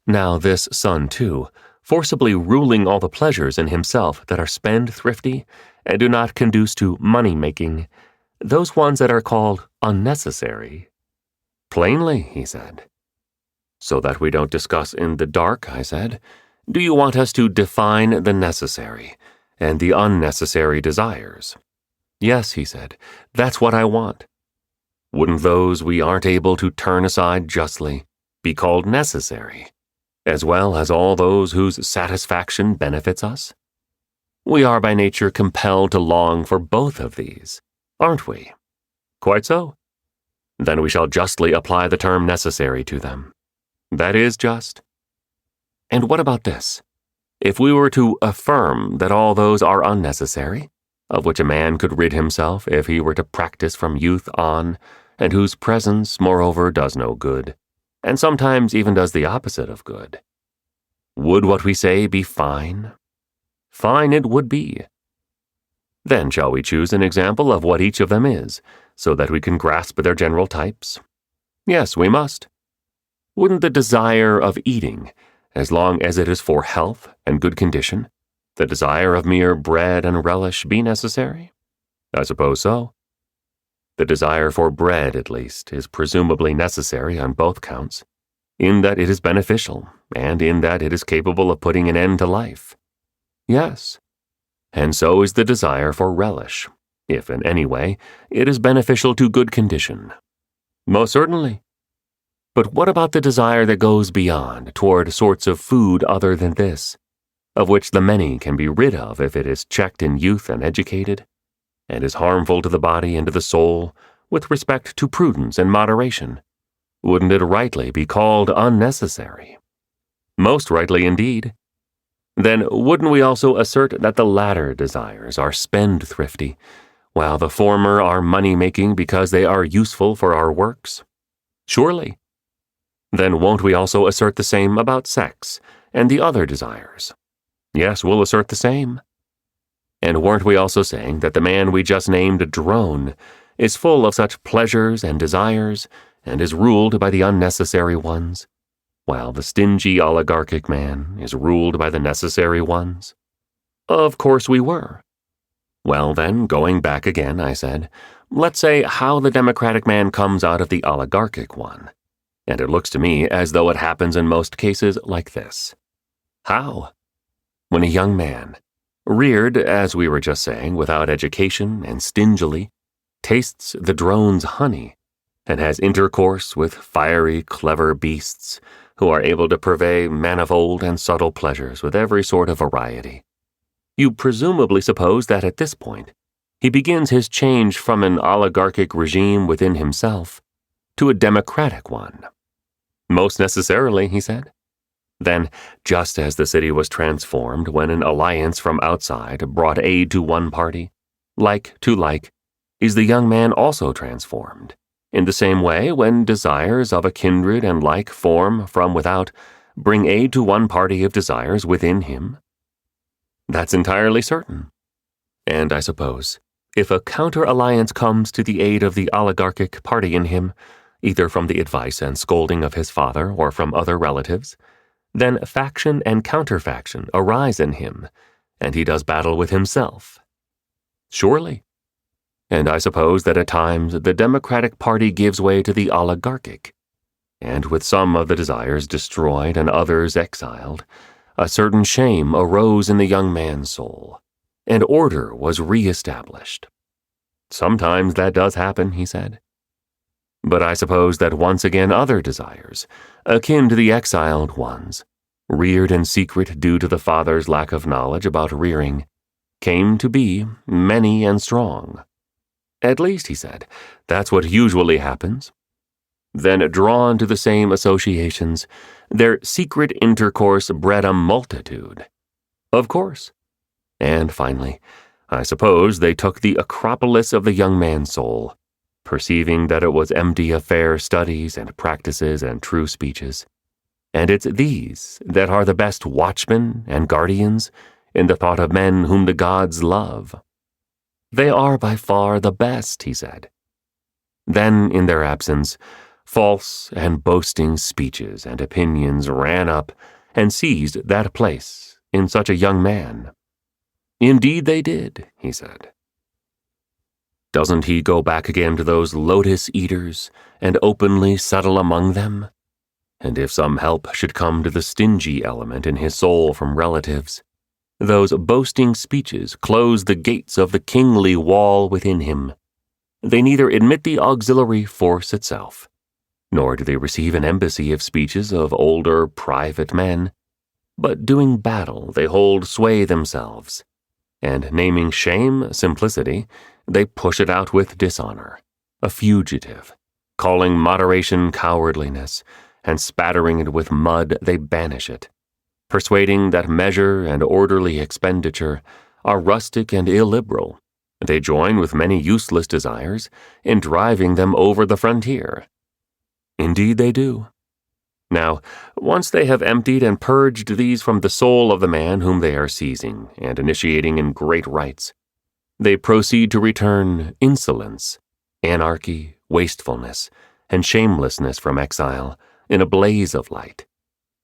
Now this son, too, forcibly ruling all the pleasures in himself that are spendthrifty and do not conduce to money-making, those ones that are called unnecessary. Plainly, he said. So that we don't discuss in the dark, I said, do you want us to define the necessary and the unnecessary desires? Yes, he said, that's what I want. Wouldn't those we aren't able to turn aside justly be called necessary, as well as all those whose satisfaction benefits us? We are by nature compelled to long for both of these, aren't we? Quite so. Then we shall justly apply the term necessary to them. That is just. And what about this? If we were to affirm that all those are unnecessary, of which a man could rid himself if he were to practice from youth on, and whose presence, moreover, does no good, and sometimes even does the opposite of good, would what we say be fine? Fine it would be. Then shall we choose an example of what each of them is, so that we can grasp their general types? Yes, we must. Wouldn't the desire of eating, as long as it is for health and good condition, the desire of mere bread and relish be necessary? I suppose so. The desire for bread, at least, is presumably necessary on both counts, in that it is beneficial, and in that it is capable of putting an end to life. Yes, and so is the desire for relish, if in any way it is beneficial to good condition. Most certainly. But what about the desire that goes beyond, toward sorts of food other than this, of which the many can be rid of if it is checked in youth and educated, and is harmful to the body and to the soul with respect to prudence and moderation? Wouldn't it rightly be called unnecessary? Most rightly indeed. Then wouldn't we also assert that the latter desires are spendthrifty, while the former are money-making because they are useful for our works? Surely. Then won't we also assert the same about sex and the other desires? Yes, we'll assert the same. And weren't we also saying that the man we just named drone is full of such pleasures and desires and is ruled by the unnecessary ones, while the stingy oligarchic man is ruled by the necessary ones? Of course we were. Well then, going back again, I said, let's say how the democratic man comes out of the oligarchic one. And it looks to me as though it happens in most cases like this. How? When a young man, reared, as we were just saying, without education and stingily, tastes the drone's honey, and has intercourse with fiery, clever beasts who are able to purvey manifold and subtle pleasures with every sort of variety. You presumably suppose that at this point, he begins his change from an oligarchic regime within himself to a democratic one. Most necessarily, he said. Then, just as the city was transformed when an alliance from outside brought aid to one party, like to like, is the young man also transformed, in the same way when desires of a kindred and like form from without bring aid to one party of desires within him? That's entirely certain. And I suppose, if a counter-alliance comes to the aid of the oligarchic party in him, either from the advice and scolding of his father or from other relatives, then faction and counterfaction arise in him, and he does battle with himself. Surely. And I suppose that at times the Democratic Party gives way to the oligarchic, and with some of the desires destroyed and others exiled, a certain shame arose in the young man's soul, and order was re-established. Sometimes that does happen, he said. But I suppose that once again other desires, akin to the exiled ones, reared in secret due to the father's lack of knowledge about rearing, came to be many and strong. At least, he said, that's what usually happens. Then, drawn to the same associations, their secret intercourse bred a multitude. Of course. And finally, I suppose they took the Acropolis of the young man's soul, perceiving that it was empty of fair studies and practices and true speeches. And it's these that are the best watchmen and guardians in the thought of men whom the gods love. They are by far the best, he said. Then, in their absence, false and boasting speeches and opinions ran up and seized that place in such a young man. Indeed they did, he said. Doesn't he go back again to those lotus eaters and openly settle among them? And if some help should come to the stingy element in his soul from relatives, those boasting speeches close the gates of the kingly wall within him. They neither admit the auxiliary force itself, nor do they receive an embassy of speeches of older private men, but doing battle they hold sway themselves, and naming shame simplicity, they push it out with dishonor, a fugitive, calling moderation cowardliness, and spattering it with mud they banish it, persuading that measure and orderly expenditure are rustic and illiberal. They join with many useless desires in driving them over the frontier. Indeed they do. Now, once they have emptied and purged these from the soul of the man whom they are seizing and initiating in great rites, they proceed to return insolence, anarchy, wastefulness, and shamelessness from exile in a blaze of light,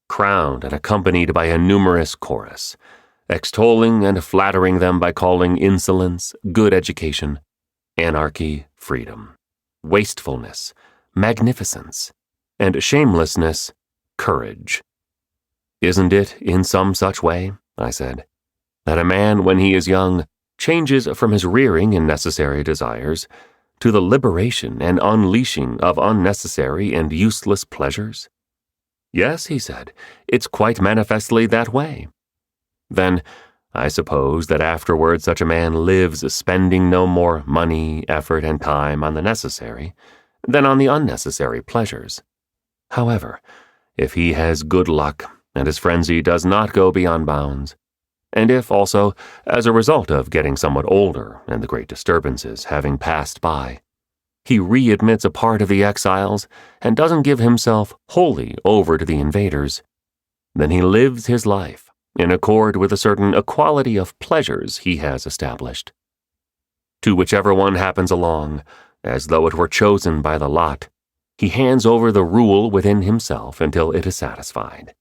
crowned and accompanied by a numerous chorus, extolling and flattering them by calling insolence good education, anarchy freedom, wastefulness magnificence, and shamelessness courage. Isn't it in some such way, I said, that a man when he is young changes from his rearing in necessary desires to the liberation and unleashing of unnecessary and useless pleasures? Yes, he said, it's quite manifestly that way. Then, I suppose that afterward such a man lives spending no more money, effort, and time on the necessary than on the unnecessary pleasures. However, if he has good luck and his frenzy does not go beyond bounds, and if also, as a result of getting somewhat older and the great disturbances having passed by, he readmits a part of the exiles and doesn't give himself wholly over to the invaders, then he lives his life in accord with a certain equality of pleasures he has established. To whichever one happens along, as though it were chosen by the lot, he hands over the rule within himself until it is satisfied,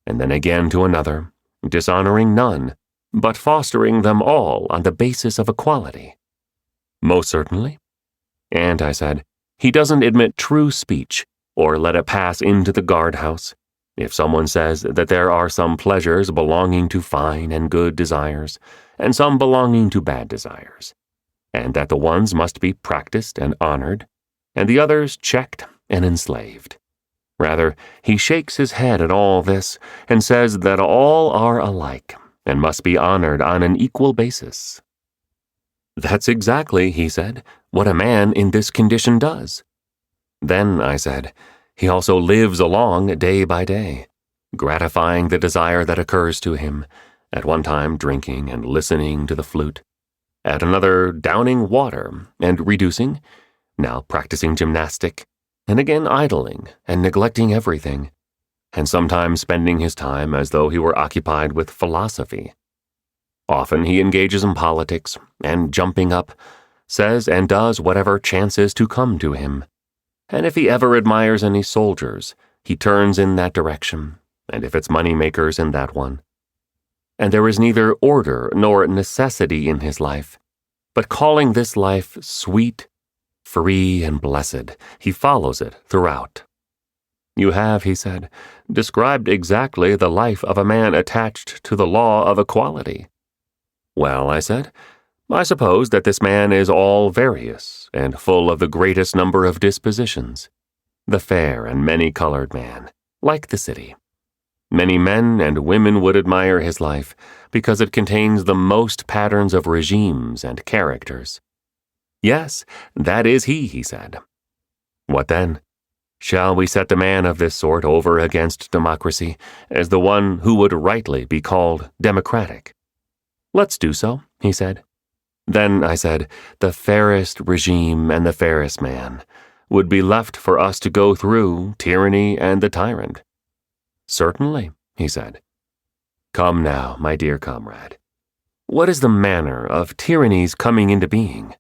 and then again to another, dishonoring none, but fostering them all on the basis of equality. Most certainly. And, I said, he doesn't admit true speech, or let it pass into the guardhouse, if someone says that there are some pleasures belonging to fine and good desires, and some belonging to bad desires, and that the ones must be practiced and honored, and the others checked and enslaved. Rather, he shakes his head at all this and says that all are alike and must be honored on an equal basis. That's exactly, he said, what a man in this condition does. Then, I said, he also lives along day by day, gratifying the desire that occurs to him, at one time drinking and listening to the flute, at another downing water and reducing, now practicing gymnastic, and again idling and neglecting everything, and sometimes spending his time as though he were occupied with philosophy. Often he engages in politics, and jumping up, says and does whatever chances to come to him. And if he ever admires any soldiers, he turns in that direction, and if it's money-makers, in that one. And there is neither order nor necessity in his life, but calling this life sweet, free, and blessed, he follows it throughout. You have, he said, described exactly the life of a man attached to the law of equality. Well, I said, I suppose that this man is all various and full of the greatest number of dispositions, the fair and many-colored man, like the city. Many men and women would admire his life because it contains the most patterns of regimes and characters. Yes, that is he said. What then? Shall we set the man of this sort over against democracy as the one who would rightly be called democratic? Let's do so, he said. Then, I said, the fairest regime and the fairest man would be left for us to go through tyranny and the tyrant. Certainly, he said. Come now, my dear comrade. What is the manner of tyranny's coming into being?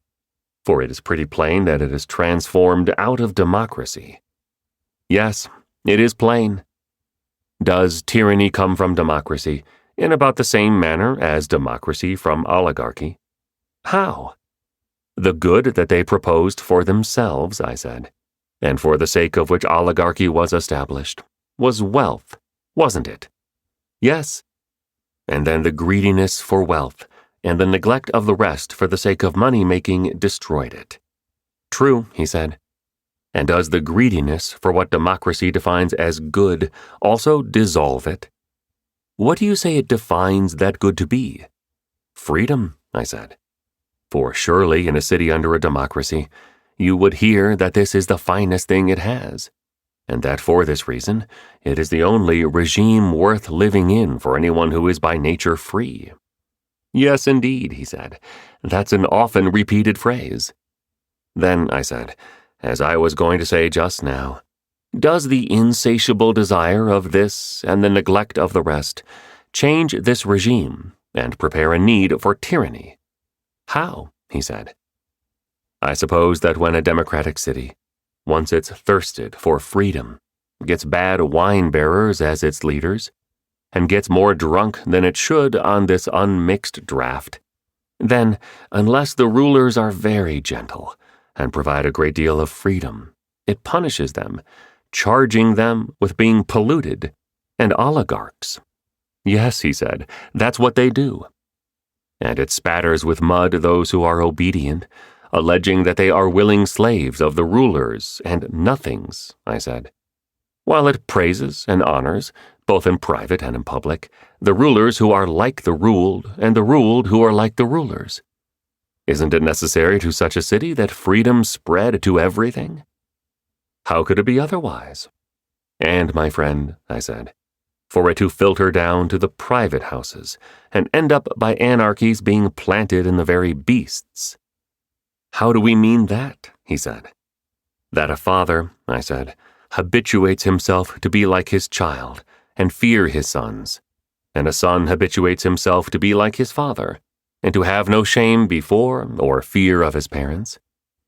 For it is pretty plain that it is transformed out of democracy. Yes, it is plain. Does tyranny come from democracy in about the same manner as democracy from oligarchy? How? The good that they proposed for themselves, I said, and for the sake of which oligarchy was established, was wealth, wasn't it? Yes. And then the greediness for wealth and the neglect of the rest for the sake of money-making destroyed it. True, he said. And does the greediness for what democracy defines as good also dissolve it? What do you say it defines that good to be? Freedom, I said. For surely in a city under a democracy, you would hear that this is the finest thing it has, and that for this reason it is the only regime worth living in for anyone who is by nature free. Yes, indeed, he said. That's an often repeated phrase. Then, I said, as I was going to say just now, does the insatiable desire of this and the neglect of the rest change this regime and prepare a need for tyranny? How? He said. I suppose that when a democratic city, once it's thirsted for freedom, gets bad wine-bearers as its leaders, and gets more drunk than it should on this unmixed draught, then, unless the rulers are very gentle and provide a great deal of freedom, it punishes them, charging them with being polluted and oligarchs. Yes, he said, that's what they do. And it spatters with mud those who are obedient, alleging that they are willing slaves of the rulers and nothings, I said, while it praises and honors, both in private and in public, the rulers who are like the ruled and the ruled who are like the rulers. Isn't it necessary to such a city that freedom spread to everything? How could it be otherwise? And, my friend, I said, for it to filter down to the private houses and end up by anarchies being planted in the very beasts. How do we mean that? He said. That a father, I said, habituates himself to be like his child and fear his sons, and a son habituates himself to be like his father, and to have no shame before or fear of his parents.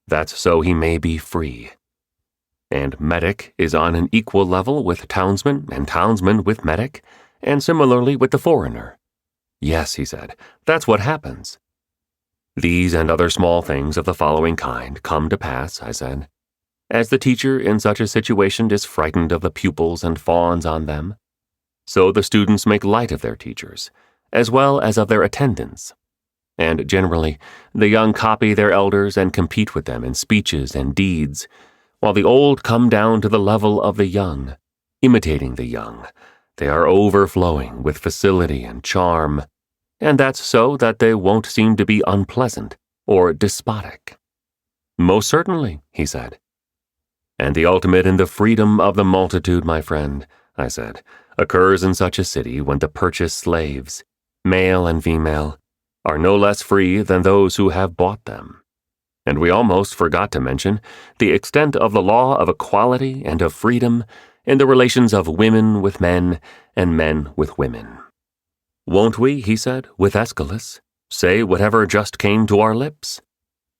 That's so he may be free. And metic is on an equal level with townsman and townsman with metic, and similarly with the foreigner. Yes, he said, that's what happens. These and other small things of the following kind come to pass, I said, as the teacher in such a situation is frightened of the pupils and fawns on them. So the students make light of their teachers, as well as of their attendants. And generally, the young copy their elders and compete with them in speeches and deeds, while the old come down to the level of the young, imitating the young. They are overflowing with facility and charm, and that's so that they won't seem to be unpleasant or despotic. Most certainly, he said. And the ultimate in the freedom of the multitude, my friend, I said, occurs in such a city when to purchase slaves, male and female, are no less free than those who have bought them. And we almost forgot to mention the extent of the law of equality and of freedom in the relations of women with men and men with women. Won't we, he said, with Aeschylus, say whatever just came to our lips?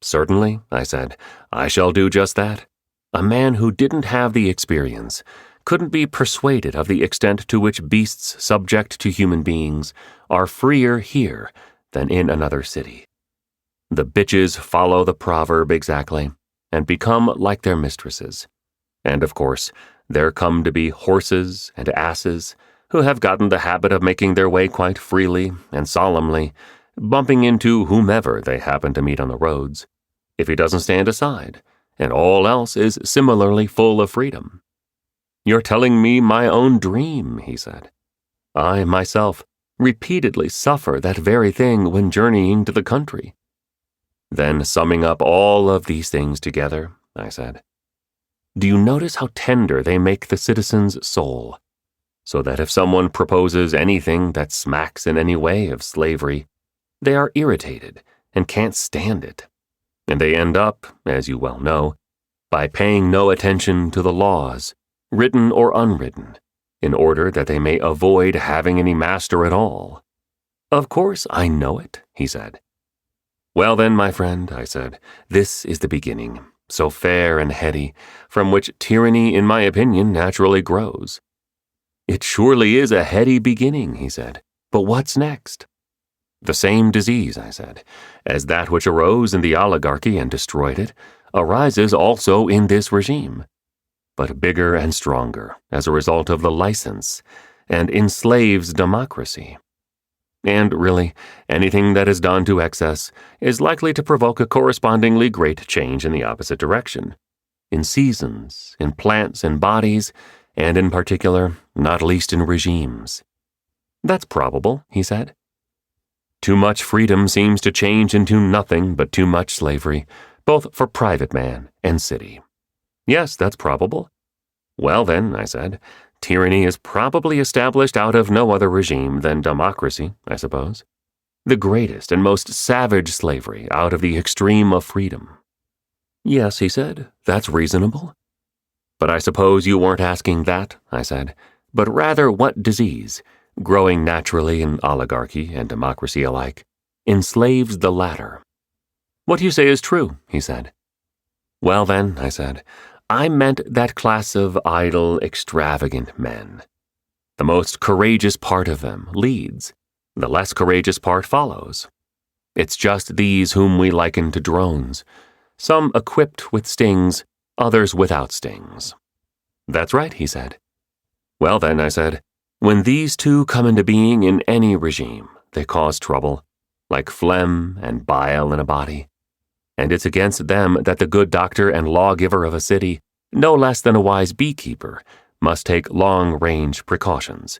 Certainly, I said, I shall do just that. A man who didn't have the experience couldn't be persuaded of the extent to which beasts subject to human beings are freer here than in another city. The bitches follow the proverb exactly and become like their mistresses. And of course, there come to be horses and asses who have gotten the habit of making their way quite freely and solemnly, bumping into whomever they happen to meet on the roads, if he doesn't stand aside, and all else is similarly full of freedom. You're telling me my own dream, he said. I, myself, repeatedly suffer that very thing when journeying to the country. Then, summing up all of these things together, I said, do you notice how tender they make the citizen's soul, so that if someone proposes anything that smacks in any way of slavery, they are irritated and can't stand it, and they end up, as you well know, by paying no attention to the laws, written or unwritten, in order that they may avoid having any master at all. Of course I know it, he said. Well then, my friend, I said, this is the beginning, so fair and heady, from which tyranny, in my opinion, naturally grows. It surely is a heady beginning, he said, but what's next? The same disease, I said, as that which arose in the oligarchy and destroyed it, arises also in this regime, but bigger and stronger as a result of the license, and enslaves democracy. And really, anything that is done to excess is likely to provoke a correspondingly great change in the opposite direction, in seasons, in plants and bodies, and in particular, not least in regimes. That's probable, he said. Too much freedom seems to change into nothing but too much slavery, both for private man and city. Yes, that's probable. Well then, I said, tyranny is probably established out of no other regime than democracy, I suppose. The greatest and most savage slavery out of the extreme of freedom. Yes, he said, that's reasonable. But I suppose you weren't asking that, I said, but rather what disease, growing naturally in oligarchy and democracy alike, enslaves the latter. What you say is true, he said. Well then, I said, I meant that class of idle, extravagant men. The most courageous part of them leads, the less courageous part follows. It's just these whom we liken to drones, some equipped with stings, others without stings. That's right, he said. Well then, I said, when these two come into being in any regime, they cause trouble, like phlegm and bile in a body. And it's against them that the good doctor and lawgiver of a city, no less than a wise beekeeper, must take long-range precautions,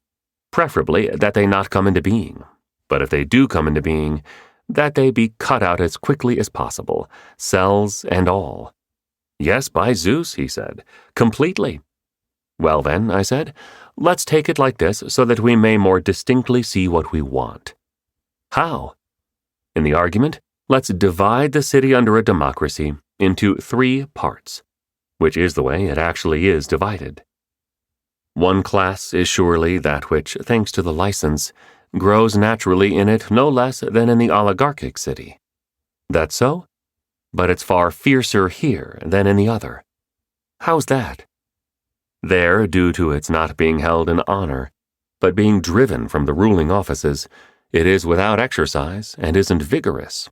preferably that they not come into being, but if they do come into being, that they be cut out as quickly as possible, cells and all. Yes, by Zeus, he said, completely. Well then, I said, let's take it like this so that we may more distinctly see what we want. How? In the argument, let's divide the city under a democracy into 3 parts, which is the way it actually is divided. One class is surely that which, thanks to the license, grows naturally in it no less than in the oligarchic city. That's so? But it's far fiercer here than in the other. How's that? There, due to its not being held in honor, but being driven from the ruling offices, it is without exercise and isn't vigorous.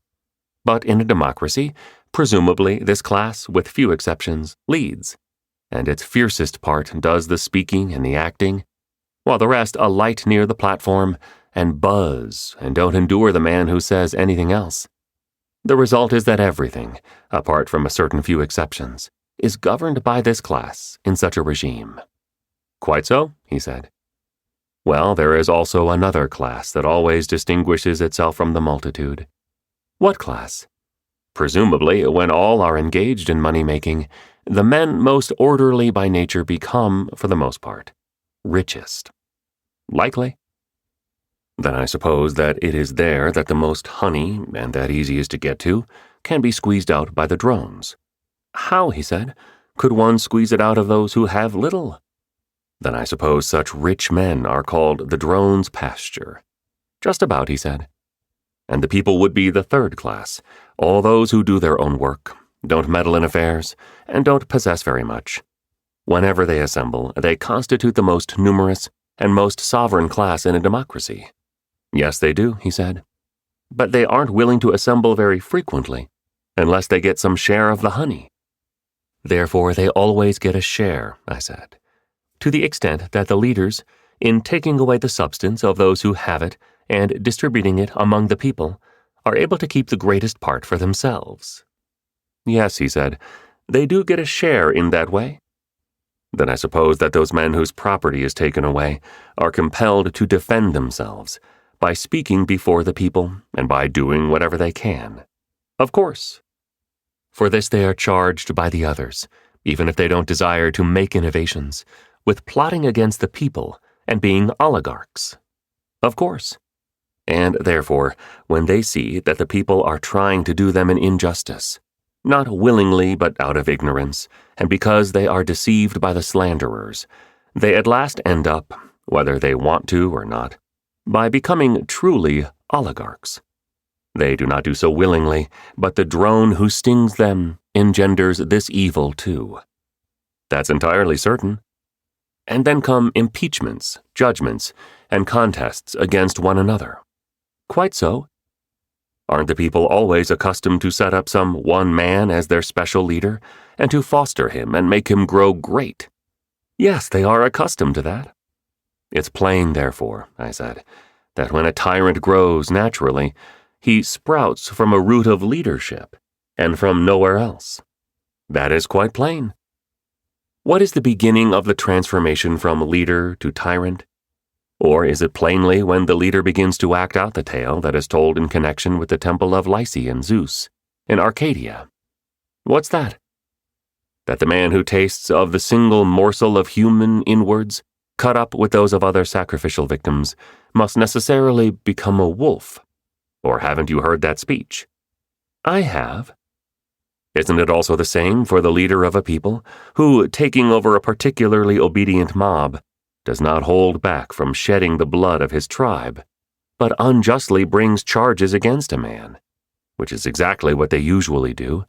But in a democracy, presumably this class, with few exceptions, leads, and its fiercest part does the speaking and the acting, while the rest alight near the platform and buzz and don't endure the man who says anything else. The result is that everything, apart from a certain few exceptions, is governed by this class in such a regime. Quite so, he said. Well, there is also another class that always distinguishes itself from the multitude. What class? Presumably, when all are engaged in money-making, the men most orderly by nature become, for the most part, richest. Likely. Then I suppose that it is there that the most honey, and that easiest to get to, can be squeezed out by the drones. How, he said, could one squeeze it out of those who have little? Then I suppose such rich men are called the drone's pasture. Just about, he said. And the people would be the third class, all those who do their own work, don't meddle in affairs, and don't possess very much. Whenever they assemble, they constitute the most numerous and most sovereign class in a democracy. Yes, they do, he said. But they aren't willing to assemble very frequently, unless they get some share of the honey. Therefore, they always get a share, I said, to the extent that the leaders, in taking away the substance of those who have it and distributing it among the people, are able to keep the greatest part for themselves. Yes, he said, they do get a share in that way. Then I suppose that those men whose property is taken away are compelled to defend themselves by speaking before the people and by doing whatever they can. Of course. For this they are charged by the others, even if they don't desire to make innovations, with plotting against the people and being oligarchs. Of course. And therefore, when they see that the people are trying to do them an injustice, not willingly but out of ignorance, and because they are deceived by the slanderers, they at last end up, whether they want to or not, by becoming truly oligarchs. They do not do so willingly, but the drone who stings them engenders this evil too. That's entirely certain. And then come impeachments, judgments, and contests against one another. Quite so. Aren't the people always accustomed to set up some one man as their special leader, and to foster him and make him grow great? Yes, they are accustomed to that. It's plain, therefore, I said, that when a tyrant grows naturally, he sprouts from a root of leadership, and from nowhere else. That is quite plain. What is the beginning of the transformation from leader to tyrant? Or is it plainly when the leader begins to act out the tale that is told in connection with the temple of Lycian Zeus, in Arcadia? What's that? That the man who tastes of the single morsel of human inwards, cut up with those of other sacrificial victims, must necessarily become a wolf. Or haven't you heard that speech? I have. Isn't it also the same for the leader of a people, who, taking over a particularly obedient mob, does not hold back from shedding the blood of his tribe, but unjustly brings charges against a man, which is exactly what they usually do,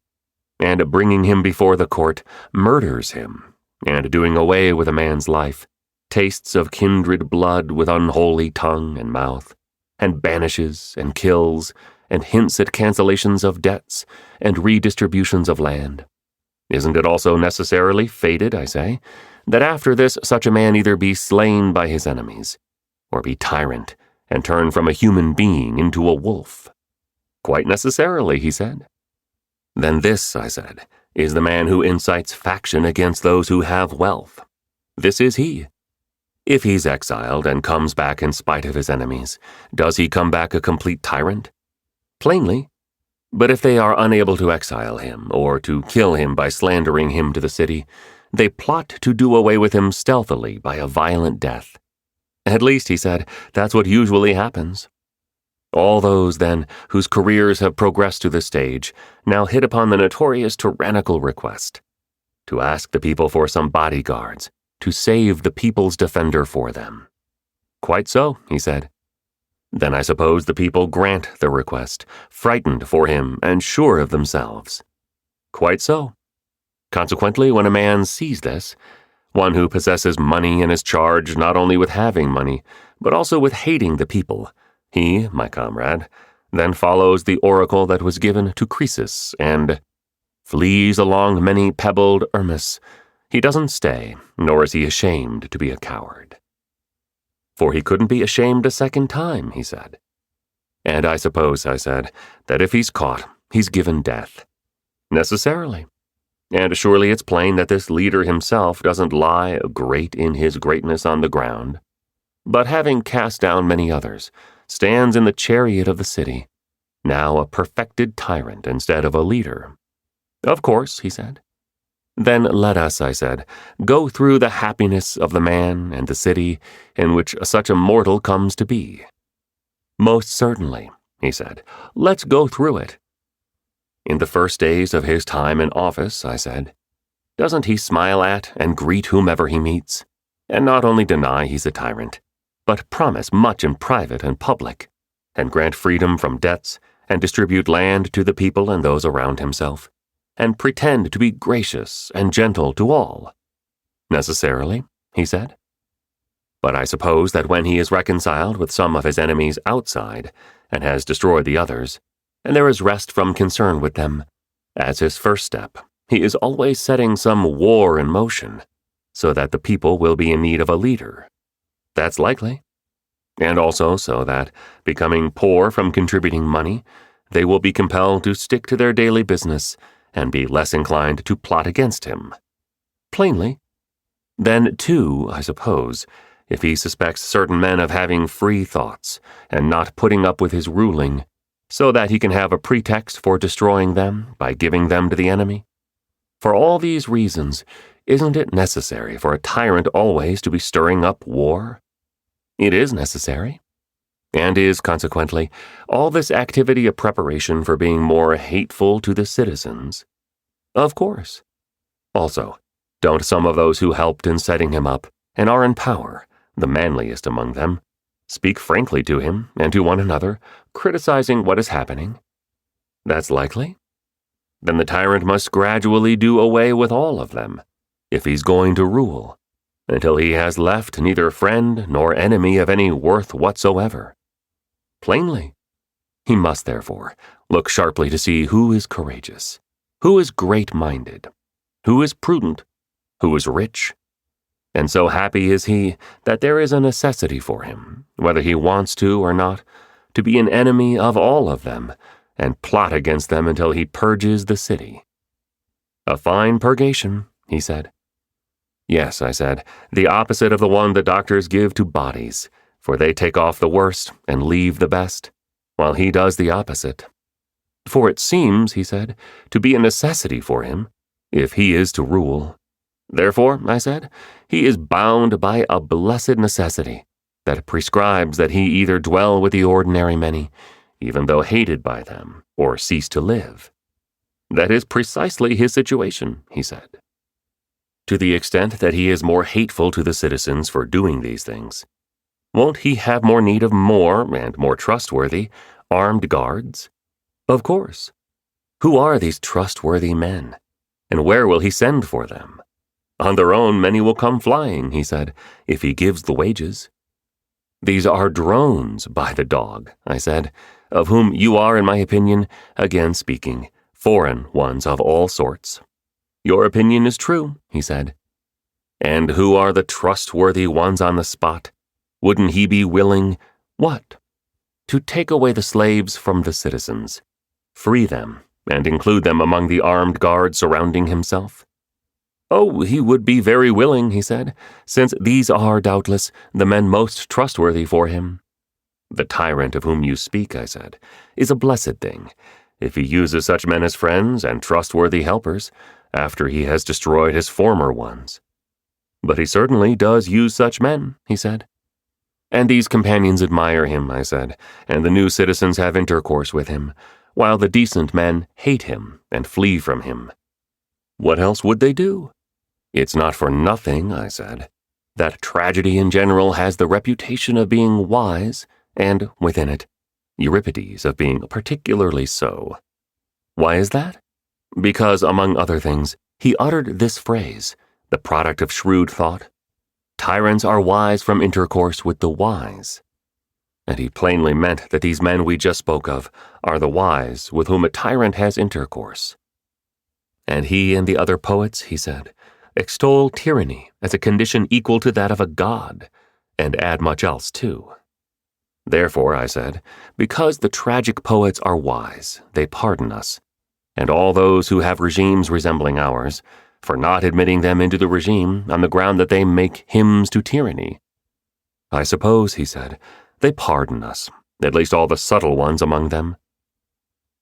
and bringing him before the court, murders him, and doing away with a man's life, tastes of kindred blood with unholy tongue and mouth, and banishes and kills, and hints at cancellations of debts and redistributions of land? Isn't it also necessarily fated, I say, that after this such a man either be slain by his enemies, or be tyrant and turn from a human being into a wolf? Quite necessarily, he said. Then this, I said, is the man who incites faction against those who have wealth. This is he. If he's exiled and comes back in spite of his enemies, does he come back a complete tyrant? Plainly. But if they are unable to exile him, or to kill him by slandering him to the city, they plot to do away with him stealthily by a violent death. At least, he said, that's what usually happens. All those, then, whose careers have progressed to this stage, now hit upon the notorious tyrannical request to ask the people for some bodyguards, to save the people's defender for them. Quite so, he said. Then I suppose the people grant the request, frightened for him and sure of themselves. Quite so. Consequently, when a man sees this, one who possesses money and is charged not only with having money, but also with hating the people, he, my comrade, then follows the oracle that was given to Croesus and flees along many pebbled Ermus. He doesn't stay, nor is he ashamed to be a coward. For he couldn't be ashamed a second time, he said. And I suppose, I said, that if he's caught, he's given death. Necessarily. And surely it's plain that this leader himself doesn't lie great in his greatness on the ground, but having cast down many others, stands in the chariot of the city, now a perfected tyrant instead of a leader. Of course, he said. Then let us, I said, go through the happiness of the man and the city in which such a mortal comes to be. Most certainly, he said. Let's go through it. In the first days of his time in office, I said, doesn't he smile at and greet whomever he meets, and not only deny he's a tyrant, but promise much in private and public, and grant freedom from debts, and distribute land to the people and those around himself, and pretend to be gracious and gentle to all? Necessarily, he said. But I suppose that when he is reconciled with some of his enemies outside, and has destroyed the others, and there is rest from concern with them, as his first step, he is always setting some war in motion, so that the people will be in need of a leader. That's likely. And also so that, becoming poor from contributing money, they will be compelled to stick to their daily business and be less inclined to plot against him. Plainly. Then, too, I suppose, if he suspects certain men of having free thoughts and not putting up with his ruling, so that he can have a pretext for destroying them by giving them to the enemy. For all these reasons, isn't it necessary for a tyrant always to be stirring up war? It is necessary. And is, consequently, all this activity a preparation for being more hateful to the citizens? Of course. Also, don't some of those who helped in setting him up, and are in power, the manliest among them, speak frankly to him and to one another, criticizing what is happening? That's likely. Then the tyrant must gradually do away with all of them, if he's going to rule, until he has left neither friend nor enemy of any worth whatsoever. Plainly. He must, therefore, look sharply to see who is courageous, who is great-minded, who is prudent, who is rich. And so happy is he that there is a necessity for him, whether he wants to or not, to be an enemy of all of them, and plot against them until he purges the city. A fine purgation, he said. Yes, I said, the opposite of the one the doctors give to bodies, for they take off the worst and leave the best, while he does the opposite. For it seems, he said, to be a necessity for him, if he is to rule. Therefore, I said, he is bound by a blessed necessity that prescribes that he either dwell with the ordinary many, even though hated by them, or cease to live. That is precisely his situation, he said. To the extent that he is more hateful to the citizens for doing these things, won't he have more need of more, and more trustworthy, armed guards? Of course. Who are these trustworthy men, and where will he send for them? On their own many will come flying, he said, if he gives the wages. These are drones, by the dog, I said, of whom you are, in my opinion, again speaking, foreign ones of all sorts. Your opinion is true, he said. And who are the trustworthy ones on the spot? Wouldn't he be willing, what? To take away the slaves from the citizens, free them, and include them among the armed guards surrounding himself? Oh, he would be very willing, he said, since these are, doubtless, the men most trustworthy for him. The tyrant of whom you speak, I said, is a blessed thing, if he uses such men as friends and trustworthy helpers, after he has destroyed his former ones. But he certainly does use such men, he said. And these companions admire him, I said, and the new citizens have intercourse with him, while the decent men hate him and flee from him. What else would they do? It's not for nothing, I said, that tragedy in general has the reputation of being wise, and, within it, Euripides of being particularly so. Why is that? Because, among other things, he uttered this phrase, the product of shrewd thought, "Tyrants are wise from intercourse with the wise." And he plainly meant that these men we just spoke of are the wise with whom a tyrant has intercourse. And he and the other poets, he said, extol tyranny as a condition equal to that of a god, and add much else too. Therefore, I said, because the tragic poets are wise, they pardon us, and all those who have regimes resembling ours, for not admitting them into the regime on the ground that they make hymns to tyranny. I suppose, he said, they pardon us, at least all the subtle ones among them.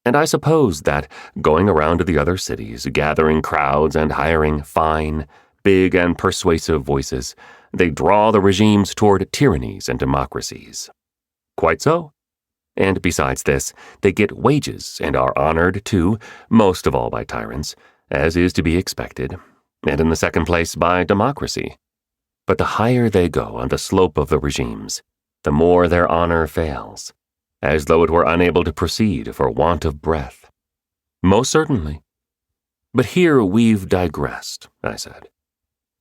And I suppose that, going around to the other cities, gathering crowds and hiring fine, big and persuasive voices, they draw the regimes toward tyrannies and democracies. Quite so. And besides this, they get wages and are honored too, most of all by tyrants, as is to be expected, and in the second place by democracy. But the higher they go on the slope of the regimes, the more their honor fails, as though it were unable to proceed for want of breath. Most certainly. But here we've digressed, I said.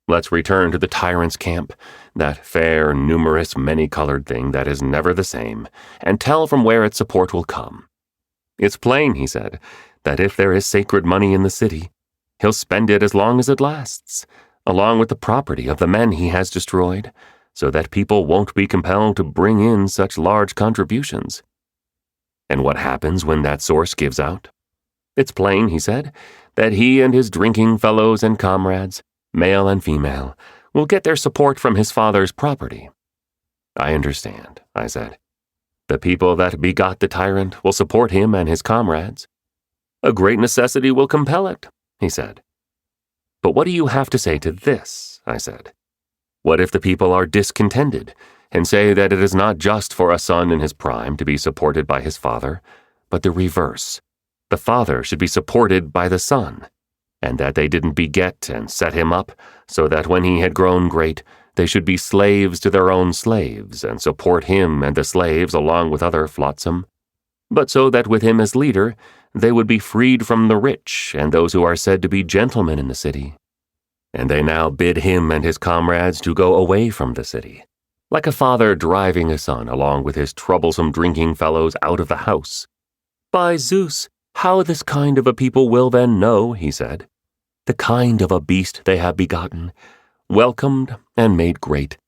Let's return to the tyrant's camp, that fair, numerous, many-colored thing that is never the same, and tell from where its support will come. It's plain, he said, that if there is sacred money in the city, he'll spend it as long as it lasts, along with the property of the men he has destroyed, so that people won't be compelled to bring in such large contributions. And what happens when that source gives out? It's plain, he said, that he and his drinking fellows and comrades, male and female, will get their support from his father's property. I understand, I said. The people that begot the tyrant will support him and his comrades. A great necessity will compel it, he said. But what do you have to say to this? I said. What if the people are discontented and say that it is not just for a son in his prime to be supported by his father, but the reverse? The father should be supported by the son, and that they didn't beget and set him up, so that when he had grown great, they should be slaves to their own slaves, and support him and the slaves along with other flotsam, but so that with him as leader, they would be freed from the rich and those who are said to be gentlemen in the city. And they now bid him and his comrades to go away from the city, like a father driving a son along with his troublesome drinking fellows out of the house. By Zeus, how this kind of a people will then know, he said, the kind of a beast they have begotten, welcomed and made great,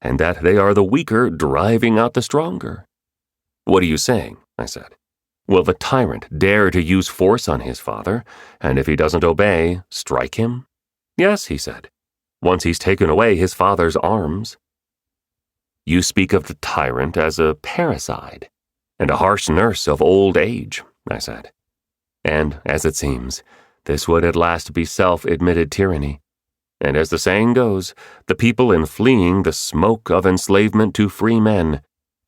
and that they are the weaker driving out the stronger. What are you saying? I said. Will the tyrant dare to use force on his father, and if he doesn't obey, strike him? Yes, he said, once he's taken away his father's arms. You speak of the tyrant as a parricide, and a harsh nurse of old age, I said. And, as it seems, this would at last be self-admitted tyranny. And as the saying goes, the people in fleeing the smoke of enslavement to free men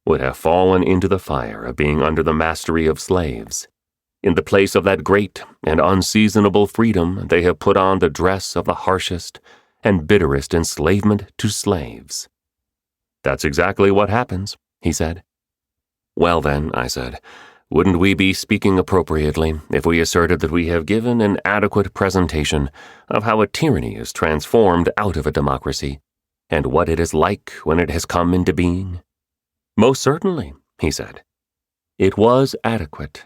would have fallen into the fire of being under the mastery of slaves. In the place of that great and unseasonable freedom, they have put on the dress of the harshest and bitterest enslavement to slaves. That's exactly what happens, he said. Well then, I said, wouldn't we be speaking appropriately if we asserted that we have given an adequate presentation of how a tyranny is transformed out of a democracy, and what it is like when it has come into being? Most certainly, he said. It was adequate.